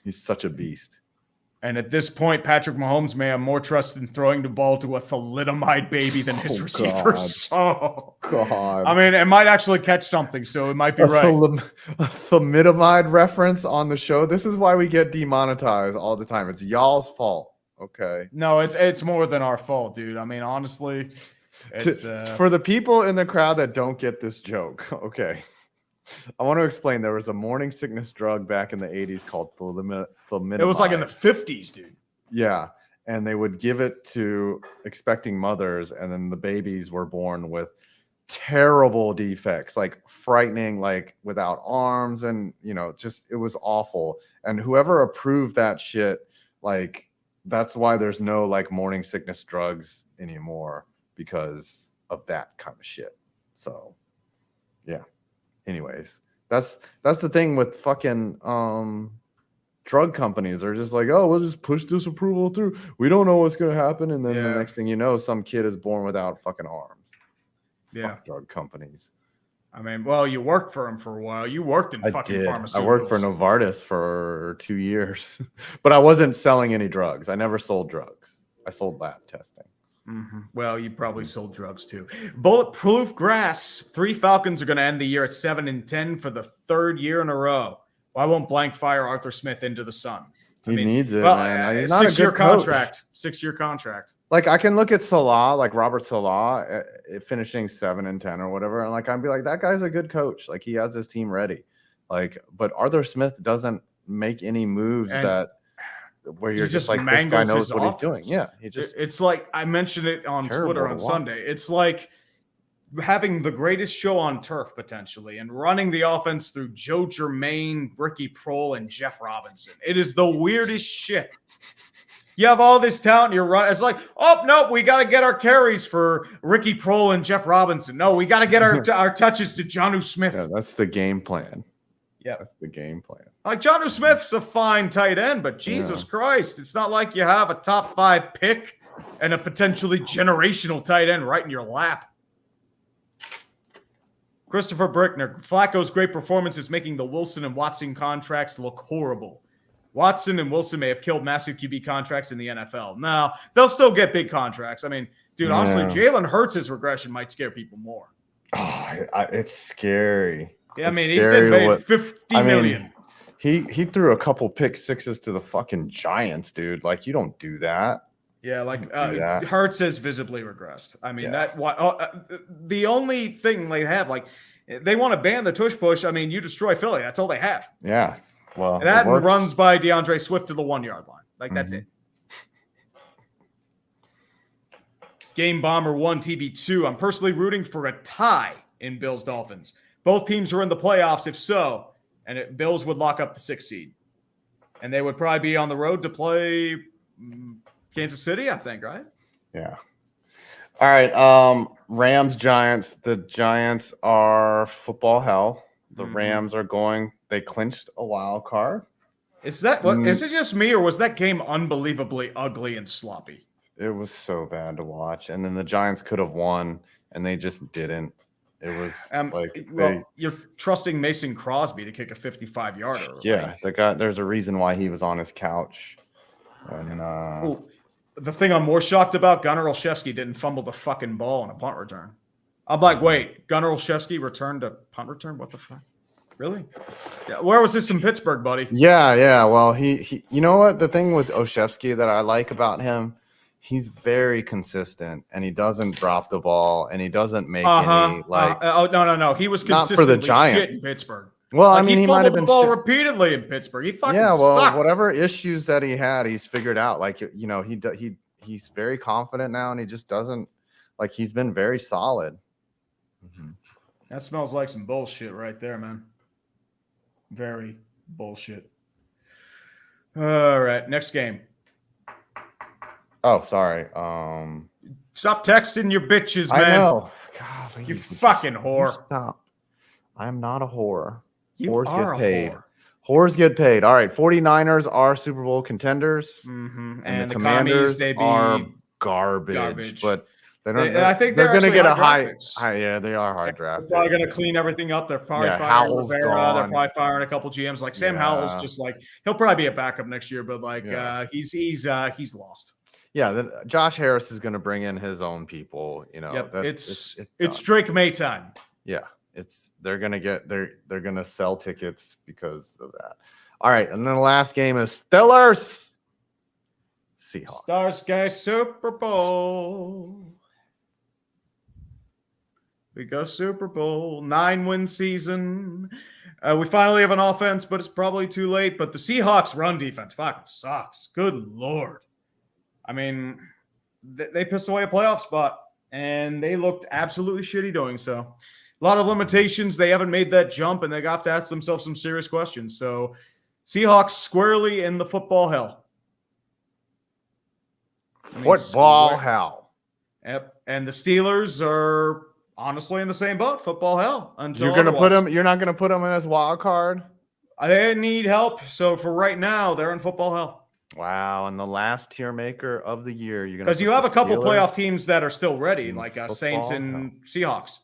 Speaker 2: He's such a beast.
Speaker 1: And at this point, Patrick Mahomes may have more trust in throwing the ball to a thalidomide baby than his receivers. Oh,
Speaker 2: God.
Speaker 1: I mean, it might actually catch something, so it might be right.
Speaker 2: A thalidomide reference on the show. This is why we get demonetized all the time. It's y'all's fault. Okay.
Speaker 1: No, it's more than our fault, dude. I mean, honestly, it's,
Speaker 2: for the people in the crowd that don't get this joke, okay. I want to explain. There was a morning sickness drug back in the 80s called thalidomide.
Speaker 1: It was like in the 50s, dude.
Speaker 2: Yeah. And they would give it to expecting mothers, and then the babies were born with terrible defects, like frightening, like without arms, and, you know, just it was awful. And whoever approved that shit, like, that's why there's no like morning sickness drugs anymore, because of that kind of shit. So, yeah. Anyways, that's the thing with fucking drug companies. They're just like, oh, we'll just push this approval through. We don't know what's gonna happen, and then the next thing you know, some kid is born without fucking arms. Fuck drug companies.
Speaker 1: I mean, well, you worked for them for a while. You worked in fucking pharmaceuticals.
Speaker 2: I worked for Novartis for 2 years, but I wasn't selling any drugs. I never sold drugs. I sold lab testing.
Speaker 1: Well, you probably sold drugs too. Bulletproof grass. 3 Falcons are going to end the year at 7-10 for the 3rd year in a row. Why won't blank fire Arthur Smith into the sun?
Speaker 2: He needs it,
Speaker 1: well,
Speaker 2: man. He's not a
Speaker 1: 6-year
Speaker 2: good coach.
Speaker 1: contract. 6-year contract.
Speaker 2: Like I can look at Salah, like Robert Salah, finishing 7-10 or whatever, and like I'd be like, that guy's a good coach. Like he has his team ready. Like, but Arthur Smith doesn't make any moves where you're just like, this guy knows what he's doing. Yeah,
Speaker 1: it's like I mentioned it on Twitter on Sunday. It's like having the greatest show on turf potentially and running the offense through Joe Germain, Ricky Prohl, and Jeff Robinson. It is the weirdest shit. You have all this talent, you're running. It's like, oh no, we got to get our carries for Ricky Prohl and Jeff Robinson. No, we got to get our touches to Jonnu Smith.
Speaker 2: Yeah, that's the game plan.
Speaker 1: Yeah,
Speaker 2: that's the game plan.
Speaker 1: Like Jonnu Smith's a fine tight end, but Jesus Christ, it's not like you have a top 5 pick and a potentially generational tight end right in your lap. Christopher Brickner, Flacco's great performance is making the Wilson and Watson contracts look horrible. Watson and Wilson may have killed massive QB contracts in the NFL. No, they'll still get big contracts. I mean, dude, honestly, Jalen Hurts' regression might scare people more.
Speaker 2: Oh, it's scary.
Speaker 1: Yeah, I mean, he's been paid $50 million.
Speaker 2: He threw a couple pick sixes to the fucking Giants, dude. Like, you don't do that.
Speaker 1: Yeah, like Hurts has visibly regressed. I mean, the only thing they have, like, they want to ban the tush push. I mean, you destroy Philly. That's all they have.
Speaker 2: Yeah. Well,
Speaker 1: and that runs by DeAndre Swift to the 1-yard line. Like, that's it. Game Bomber 1, TB2. I'm personally rooting for a tie in Bills Dolphins. Both teams are in the playoffs, if so, and Bills would lock up the 6th seed. And they would probably be on the road to play Kansas City, I think, right?
Speaker 2: Yeah. All right. Rams, Giants. The Giants are football hell. The Rams are they clinched a wild card.
Speaker 1: Is it just me, or was that game unbelievably ugly and sloppy?
Speaker 2: It was so bad to watch. And then the Giants could have won, and they just didn't. It was
Speaker 1: you're trusting Mason Crosby to kick a 55-yarder.
Speaker 2: Yeah, there's a reason why he was on his couch. And
Speaker 1: the thing I'm more shocked about, Gunnar Olszewski didn't fumble the fucking ball on a punt return. I'm like, wait, Gunnar Olszewski returned a punt return? What the fuck? Really? Yeah, where was this in Pittsburgh, buddy?
Speaker 2: Yeah. Well, he you know what? The thing with Olszewski that I like about him, he's very consistent, and he doesn't drop the ball, and he doesn't make any like.
Speaker 1: No. He was consistent
Speaker 2: for the Giants
Speaker 1: shit in Pittsburgh.
Speaker 2: Well, I mean, he might have been
Speaker 1: the ball repeatedly in Pittsburgh. He fucking sucked.
Speaker 2: Whatever issues that he had, he's figured out. Like, you know, he's very confident now, and he just doesn't like. He's been very solid.
Speaker 1: That smells like some bullshit right there, man. Very bullshit. All right, next game.
Speaker 2: Oh, sorry.
Speaker 1: Stop texting your bitches, man.
Speaker 2: I know. God,
Speaker 1: you fucking whore.
Speaker 2: Stop. I'm not a whore.
Speaker 1: Whores
Speaker 2: get paid. Whores get paid. All right. 49ers are Super Bowl contenders.
Speaker 1: And
Speaker 2: the Commanders are garbage. But
Speaker 1: I think
Speaker 2: they're going to get a high.
Speaker 1: Yeah,
Speaker 2: they are high draft.
Speaker 1: They're probably going to clean everything up. They're probably firing Rivera. They're probably firing a couple GMs. Like Sam Howell's just like, he'll probably be a backup next year, but like he's lost.
Speaker 2: Yeah, then Josh Harris is going to bring in his own people. You know,
Speaker 1: it's Drake May time.
Speaker 2: Yeah, they're gonna sell tickets because of that. All right, and then the last game is Steelers Seahawks.
Speaker 1: Starsky Super Bowl. We go Super Bowl 9-win season. We finally have an offense, but it's probably too late. But the Seahawks run defense fucking sucks. Good Lord. I mean, they pissed away a playoff spot, and they looked absolutely shitty doing so. A lot of limitations. They haven't made that jump, and they got to ask themselves some serious questions. So, Seahawks squarely in the football hell.
Speaker 2: Football hell.
Speaker 1: Yep. And the Steelers are honestly in the same boat. Football hell.
Speaker 2: You're going to put them. You're not going to put them in as wild card.
Speaker 1: They need help. So for right now, they're in football hell.
Speaker 2: Wow, and the last tier maker of the year, you're gonna
Speaker 1: because you have a couple playoff teams that are still ready, like Saints and Seahawks.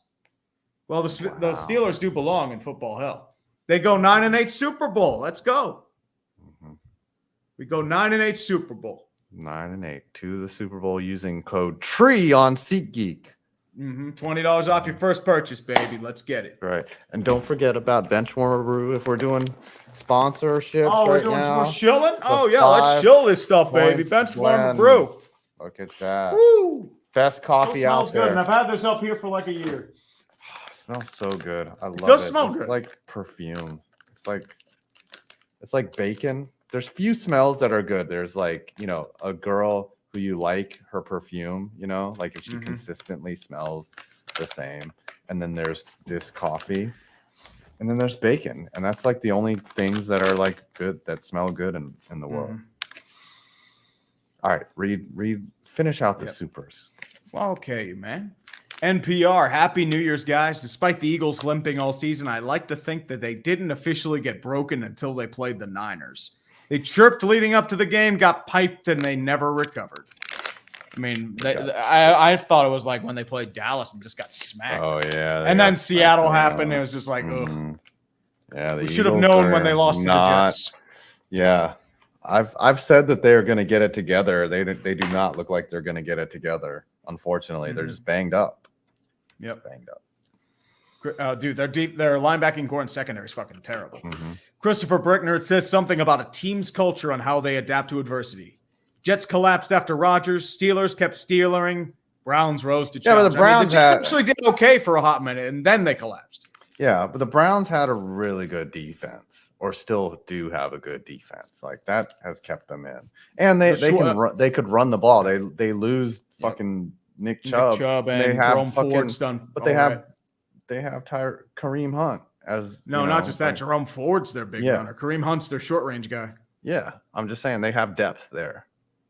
Speaker 1: Well, the Steelers do belong in football hell. They go 9-8 Super Bowl. Let's go. We go 9-8 Super Bowl.
Speaker 2: 9-8 to the Super Bowl using code TREE on SeatGeek.
Speaker 1: $20 off your first purchase, baby. Let's get it.
Speaker 2: Right. And don't forget about Benchwarmer Brew if we're doing sponsorships.
Speaker 1: Oh,
Speaker 2: we're
Speaker 1: shilling? Oh, yeah. Let's shill this stuff, baby. Benchwarmer Brew.
Speaker 2: Look at that.
Speaker 1: Woo!
Speaker 2: Best coffee out
Speaker 1: smells
Speaker 2: there.
Speaker 1: good, and I've had this up here for like a year.
Speaker 2: It smells so good. I love it.
Speaker 1: Does smell good.
Speaker 2: It's like perfume. It's like bacon. There's few smells that are good. There's like, a girl who you like her perfume, like if she consistently smells the same. And then there's this coffee. And then there's bacon. And that's like the only things that are like good, that smell good in the world. All right, finish out the supers.
Speaker 1: Well, okay, man. NPR, Happy New Year's, guys. Despite the Eagles limping all season, I like to think that they didn't officially get broken until they played the Niners. They chirped leading up to the game, got piped, and they never recovered. I mean, I thought it was like when they played Dallas and just got smacked.
Speaker 2: Oh, yeah.
Speaker 1: And then Seattle happened. It was just like, ugh.
Speaker 2: Yeah,
Speaker 1: we should have known when they lost to the Jets.
Speaker 2: Yeah. I've said that they're going to get it together. They do not look like they're going to get it together. Unfortunately, they're just banged up.
Speaker 1: Yep.
Speaker 2: Banged up.
Speaker 1: Dude, their linebacking core and secondary is fucking terrible. Christopher Brickner, it says something about a team's culture on how they adapt to adversity. Jets collapsed after Rodgers. Steelers kept stealing. Browns rose to challenge.
Speaker 2: Yeah, but the Browns
Speaker 1: the Jets actually did okay for a hot minute, and then they collapsed.
Speaker 2: Yeah, but the Browns had a really good defense, or still do have a good defense. Like that has kept them in, and they could run the ball. They lose fucking Nick Chubb
Speaker 1: and
Speaker 2: they have
Speaker 1: Jerome Ford's done,
Speaker 2: but they have Kareem Hunt as
Speaker 1: not just that. Jerome Ford's their big runner. Kareem Hunt's their short range guy.
Speaker 2: Yeah, I'm just saying they have depth there.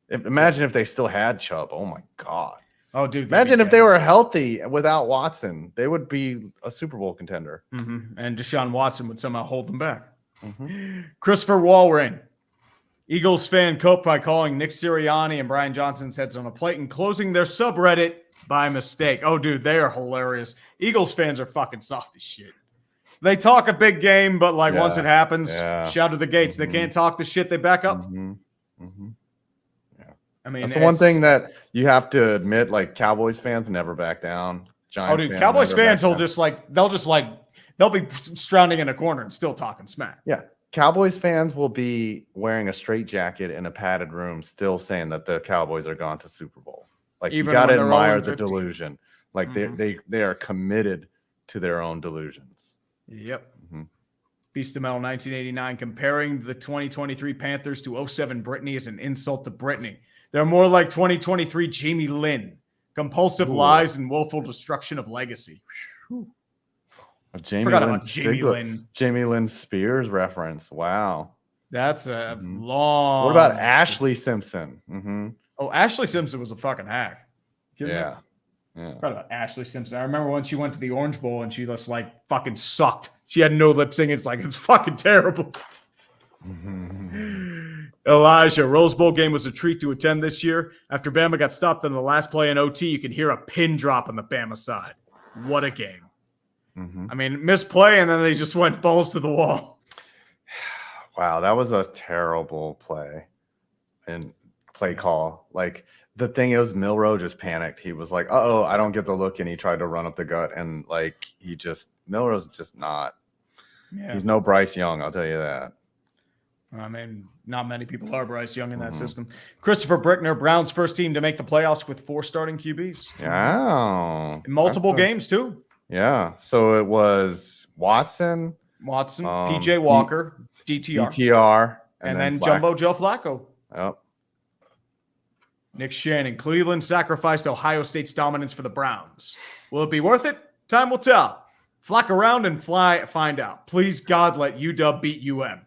Speaker 2: Imagine if they still had Chubb. Oh my god.
Speaker 1: Oh, dude!
Speaker 2: Imagine if they were healthy without Watson. They would be a Super Bowl contender.
Speaker 1: And Deshaun Watson would somehow hold them back. Christopher Walring, Eagles fan, coped by calling Nick Sirianni and Brian Johnson's heads on a plate and closing their subreddit by mistake. Oh, dude, they are hilarious. Eagles fans are fucking soft as shit. They talk a big game, but once it happens, shout to the gates. They can't talk the shit. They back up. I mean,
Speaker 2: that's the one thing that you have to admit. Like Cowboys fans never back down. Giants fans
Speaker 1: Cowboys fans will they'll be surrounding in a corner and still talking smack.
Speaker 2: Yeah, Cowboys fans will be wearing a straight jacket in a padded room, still saying that the Cowboys are gone to Super Bowl. Like you got to admire the delusion. Like they are committed to their own delusions.
Speaker 1: Yep. Beast of Metal 1989 comparing the 2023 Panthers to 07 Britney is an insult to Britney. They're more like 2023 Jamie Lynn. Compulsive lies and willful destruction of legacy.
Speaker 2: Jamie Lynn Spears reference. Wow.
Speaker 1: That's a long.
Speaker 2: What about Ashley Simpson?
Speaker 1: Oh, Ashley Simpson was a fucking hack.
Speaker 2: Yeah.
Speaker 1: Forgot about Ashley Simpson. I remember when she went to the Orange Bowl and she just fucking sucked. She had no lip sync. It's fucking terrible. Elijah, Rose Bowl game was a treat to attend this year. After Bama got stopped on the last play in OT, you can hear a pin drop on the Bama side. What a game. I mean, misplay, and then they just went balls to the wall.
Speaker 2: Wow, that was a terrible play and play call. Like, the thing is, Milroe just panicked. He was like, uh-oh, I don't get the look, and he tried to run up the gut, and, Milroe's just not. Yeah. He's no Bryce Young, I'll tell you that.
Speaker 1: I mean, not many people are Bryce Young in that system. Christopher Brickner, Browns' first team to make the playoffs with 4 starting QBs.
Speaker 2: Yeah.
Speaker 1: In multiple games, too.
Speaker 2: Yeah. So it was Watson,
Speaker 1: PJ Walker, DTR, and then Jumbo Joe Flacco.
Speaker 2: Yep.
Speaker 1: Nick Shannon, Cleveland sacrificed Ohio State's dominance for the Browns. Will it be worth it? Time will tell. Flock around and find out. Please, God, let UW beat UM.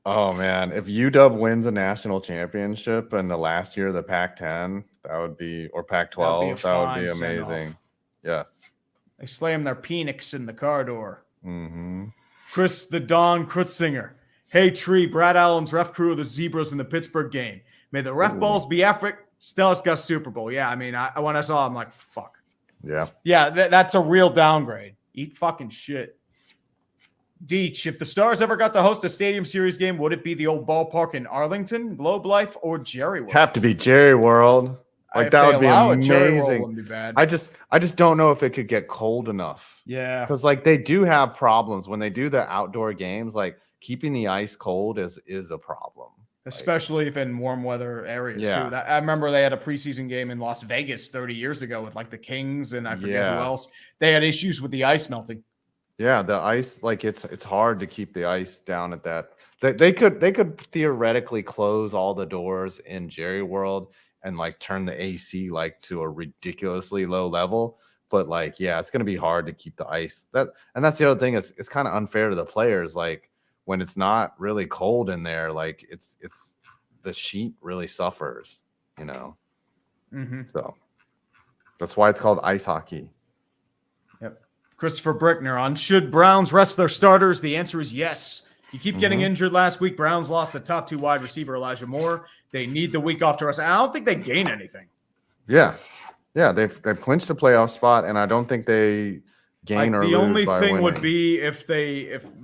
Speaker 2: Oh, man. If UW wins a national championship in the last year of the Pac-10, that would be, or Pac-12, that would be amazing. Yes.
Speaker 1: They slam their Penix in the car door. Chris the Don Krutzinger. Hey, Tree, Brad Allen's ref crew of the Zebras in the Pittsburgh game. May the ref balls be Afric. Stella's got Super Bowl. Yeah, I mean, when I saw it, I'm like, fuck.
Speaker 2: Yeah.
Speaker 1: Yeah, that's a real downgrade. Eat fucking shit. Deech, if the Stars ever got to host a Stadium Series game, would it be the old ballpark in Arlington, Globe Life, or Jerry World?
Speaker 2: Have to be Jerry World. Like
Speaker 1: If
Speaker 2: that
Speaker 1: they
Speaker 2: would be
Speaker 1: allow it, Cherry Roll
Speaker 2: amazing.
Speaker 1: wouldn't be bad.
Speaker 2: I just don't know if it could get cold enough.
Speaker 1: Yeah.
Speaker 2: Because like they do have problems when they do the outdoor games. Like keeping the ice cold is a problem.
Speaker 1: Especially if in warm weather areas
Speaker 2: Yeah.
Speaker 1: too. I remember they had a preseason game in Las Vegas 30 years ago with like the Kings and I forget who else. They had issues with the ice melting.
Speaker 2: Yeah, the ice, like it's hard to keep the ice down at that. They could theoretically close all the doors in Jerry World and like turn the AC like to a ridiculously low level. But like, yeah, it's gonna be hard to keep the ice. That's the other thing. It's kind of unfair to the players. Like when it's not really cold in there, like it's the sheet really suffers, you know. So that's why it's called ice hockey.
Speaker 1: Yep. Christopher Brickner on should Browns rest their starters? The answer is yes. You keep getting injured. Last week, Browns lost a top 2 wide receiver, Elijah Moore. They need the week off to rest. I don't think they gain anything.
Speaker 2: Yeah, they've clinched a playoff spot, and I don't think they gain or lose.
Speaker 1: The only
Speaker 2: by
Speaker 1: thing
Speaker 2: winning.
Speaker 1: would be if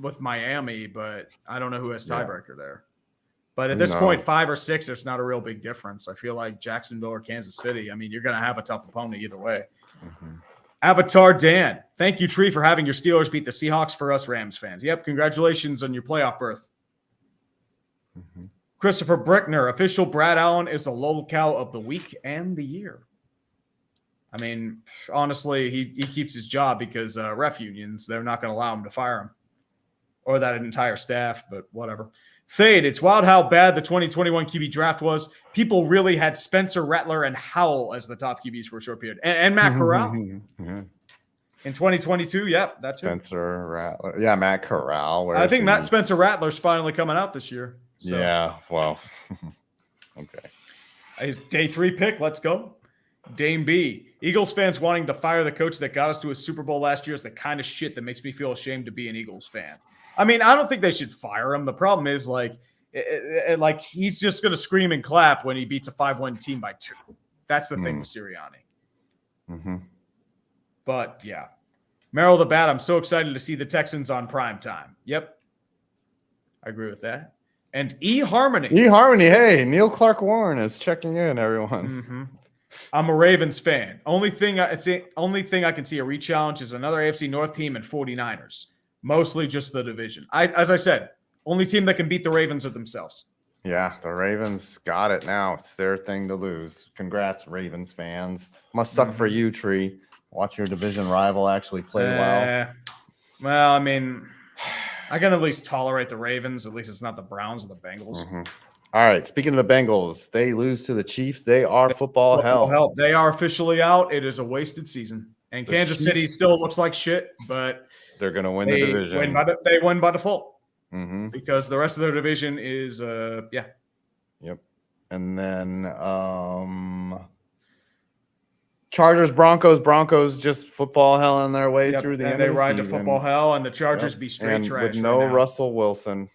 Speaker 1: with Miami, but I don't know who has tiebreaker there. But at this point, 5 or 6, there's not a real big difference. I feel like Jacksonville or Kansas City. I mean, you're going to have a tough opponent either way. Avatar Dan, thank you, Tree, for having your Steelers beat the Seahawks for us Rams fans. Yep, congratulations on your playoff berth. Christopher Brickner, official Brad Allen is the lolcow of the week and the year. I mean, honestly, he keeps his job because ref unions, they're not going to allow him to fire him or that entire staff, but whatever. Fade, it's wild how bad the 2021 QB draft was. People really had Spencer Rattler and Howell as the top QBs for a short period. And Matt Corral. In 2022, yep, that's
Speaker 2: Spencer Rattler. Yeah, Matt Corral.
Speaker 1: I think Spencer Rattler's finally coming out this year. So.
Speaker 2: Yeah, well, okay.
Speaker 1: His day 3 pick, let's go. Dame B. Eagles fans wanting to fire the coach that got us to a Super Bowl last year is the kind of shit that makes me feel ashamed to be an Eagles fan. I mean, I don't think they should fire him. The problem is, like he's just going to scream and clap when he beats a 5-1 team by 2. That's the thing with Sirianni. But, yeah. Merrill the Bat, I'm so excited to see the Texans on prime time. Yep. I agree with that. And E-Harmony.
Speaker 2: E-Harmony, hey, Neil Clark Warren is checking in, everyone.
Speaker 1: I'm a Ravens fan. Only thing I can see a re-challenge is another AFC North team and 49ers. Mostly just the division. As I said, only team that can beat the Ravens are themselves.
Speaker 2: Yeah, the Ravens got it now. It's their thing to lose. Congrats, Ravens fans. Must suck for you, Tree. Watch your division rival actually play well.
Speaker 1: Well, I mean, I can at least tolerate the Ravens. At least it's not the Browns or the Bengals.
Speaker 2: All right. Speaking of the Bengals, they lose to the Chiefs. They are football hell.
Speaker 1: They are officially out. It is a wasted season. And Kansas City still looks like shit, but
Speaker 2: they're going to win the division.
Speaker 1: They win by default because the rest of their division is, Yep.
Speaker 2: And then Chargers, Broncos, just football hell on their way through the end of the season.
Speaker 1: They ride to football hell, and the Chargers be straight trash.
Speaker 2: With no Russell Wilson.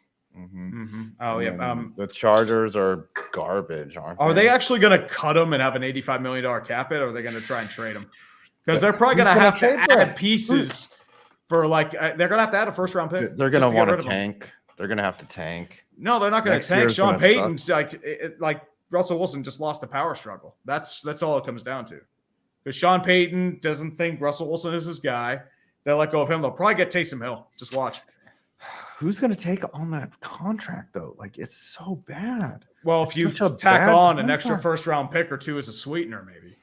Speaker 1: Oh, yeah.
Speaker 2: The Chargers are garbage, aren't they?
Speaker 1: Are they actually going to cut him and have an $85 million cap hit, or are they going to try and trade him? Because they're probably going to have to add pieces for they're going to have to add a first-round pick.
Speaker 2: They're going to want to tank. They're going to have to tank.
Speaker 1: No, they're not going to tank. Sean Payton's like Russell Wilson just lost a power struggle. That's all it comes down to. Because Sean Payton doesn't think Russell Wilson is his guy. They'll let go of him. They'll probably get Taysom Hill. Just watch.
Speaker 2: Who's going to take on that contract, though? Like, it's so bad.
Speaker 1: Well, if you tack on an extra first-round pick or 2 as a sweetener, maybe.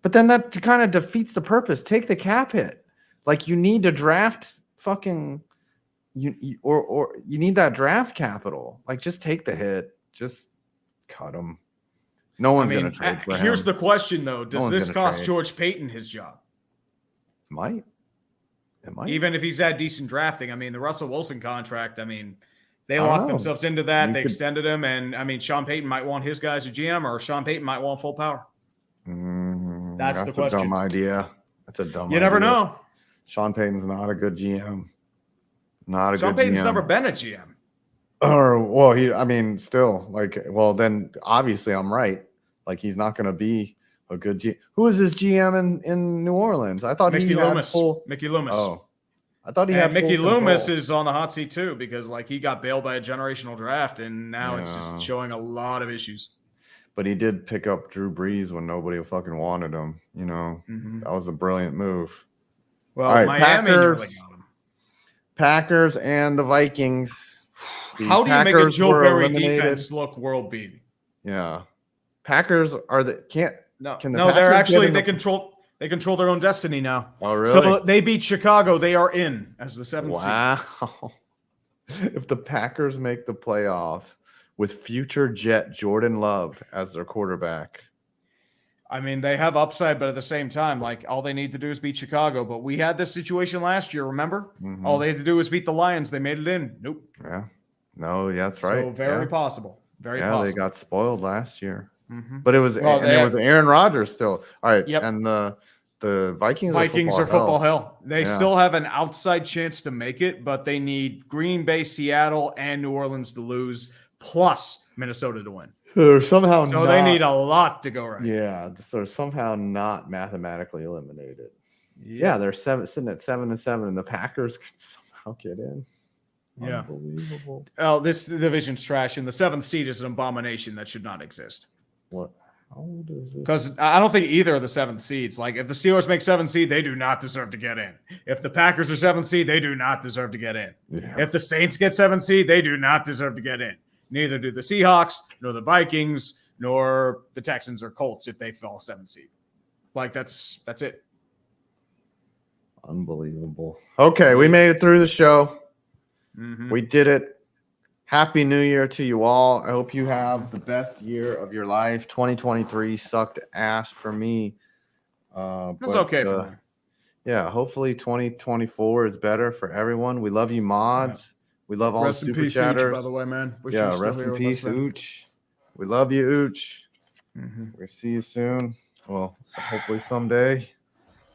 Speaker 2: But then that kind of defeats the purpose. Take the cap hit. Like, you need to draft fucking you need that draft capital. Like, just take the hit. Just cut him. No one's going to trade for him.
Speaker 1: Here's the question, though. Does this cost George Payton his job?
Speaker 2: It might.
Speaker 1: Even if he's had decent drafting. I mean, the Russell Wilson contract, I mean, they locked themselves into that. They extended him. And, I mean, Sean Payton might want his guys a GM, or Sean Payton might want full power. That's the question.
Speaker 2: That's a dumb idea. That's a dumb idea.
Speaker 1: You never know.
Speaker 2: Sean Payton's not a good GM.
Speaker 1: Sean Payton's never been a GM.
Speaker 2: Then obviously I'm right. Like, he's not going to be a good GM. Who is his GM in New Orleans? I thought
Speaker 1: Mickey Loomis. Mickey Loomis.
Speaker 2: Oh, I thought he had
Speaker 1: Mickey Loomis is on the hot seat too, because he got bailed by a generational draft, and now it's just showing a lot of issues.
Speaker 2: But he did pick up Drew Brees when nobody fucking wanted him. You know, that was a brilliant move.
Speaker 1: Well,
Speaker 2: All right,
Speaker 1: Miami nearly got him.
Speaker 2: Packers and the Vikings.
Speaker 1: How do you make a Joe Barry defense look world beating?
Speaker 2: Yeah, Packers are the can't.
Speaker 1: No,
Speaker 2: can the
Speaker 1: no, they're
Speaker 2: Packers
Speaker 1: actually
Speaker 2: get in
Speaker 1: they control their own destiny now.
Speaker 2: Oh, really?
Speaker 1: So they beat Chicago. They are in as the 7th seed.
Speaker 2: Wow. If the Packers make the playoffs with future Jet Jordan Love as their quarterback.
Speaker 1: I mean, they have upside, but at the same time, like all they need to do is beat Chicago. But we had this situation last year, remember? All they had to do was beat the Lions. They made it in. Nope.
Speaker 2: Yeah. No, that's right.
Speaker 1: So very possible. Very possible.
Speaker 2: They got spoiled last year. But it was it was Aaron Rodgers still. All right.
Speaker 1: Yep.
Speaker 2: And the Vikings
Speaker 1: are football hell. They still have an outside chance to make it, but they need Green Bay, Seattle, and New Orleans to lose, plus Minnesota to win.
Speaker 2: They're somehow
Speaker 1: they need a lot to go right.
Speaker 2: Yeah, they're somehow not mathematically eliminated. Yeah, they're sitting at 7-7, and the Packers can somehow get in.
Speaker 1: Yeah.
Speaker 2: Unbelievable.
Speaker 1: Oh, this division's trash, and the 7th seed is an abomination that should not exist.
Speaker 2: What? How old is this?
Speaker 1: Because I don't think either of the 7th seeds. Like, if the Steelers make 7th seed, they do not deserve to get in. If the Packers are 7th seed, they do not deserve to get in.
Speaker 2: Yeah.
Speaker 1: If the Saints get 7th seed, they do not deserve to get in. Neither do the Seahawks, nor the Vikings, nor the Texans or Colts if they fall 7th seed. Like, that's it.
Speaker 2: Unbelievable. Okay, we made it through the show. We did it. Happy New Year to you all. I hope you have the best year of your life. 2023 sucked ass for me.
Speaker 1: That's okay for me.
Speaker 2: Yeah, hopefully 2024 is better for everyone. We love you, mods. We love all the super chatters.
Speaker 1: By the way, man.
Speaker 2: Rest in peace, Ooch. We love you, Ooch. We'll see you soon. Well, hopefully someday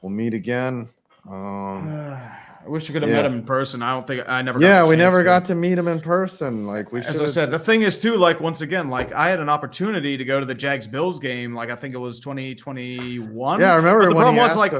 Speaker 2: we'll meet again.
Speaker 1: I wish I could have met him in person. I don't think I never.
Speaker 2: We never got to meet him in person. Like
Speaker 1: as I said, the thing is too. Like once again, like I had an opportunity to go to the Jags Bills game. Like I think it was 2021.
Speaker 2: Yeah, I remember.
Speaker 1: But the problem was like,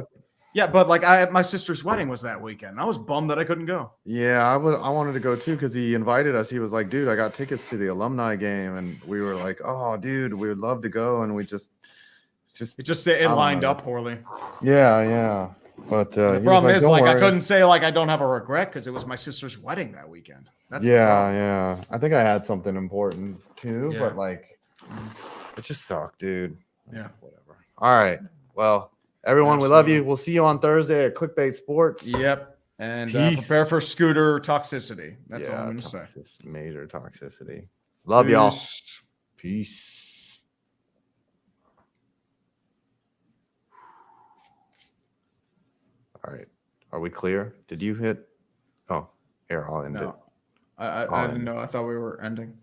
Speaker 1: but like my sister's wedding was that weekend. I was bummed that I couldn't go.
Speaker 2: Yeah, I wanted to go too because he invited us. He was like, "Dude, I got tickets to the alumni game," and we were like, "Oh, dude, we would love to go," and it
Speaker 1: lined up poorly.
Speaker 2: Yeah. But
Speaker 1: the problem is, like, I couldn't say like I don't have a regret because it was my sister's wedding that weekend. That's
Speaker 2: yeah. I think I had something important too, but like, it just sucked, dude.
Speaker 1: Yeah,
Speaker 2: whatever. All right, well, everyone, we love you. We'll see you on Thursday at Clickbait Sports.
Speaker 1: Yep, and prepare for scooter toxicity. That's all I'm gonna say.
Speaker 2: Major toxicity. Love y'all. Peace. All right. Are we clear? Did you hit? Oh, here, I'll end it.
Speaker 1: I didn't know. I thought we were ending.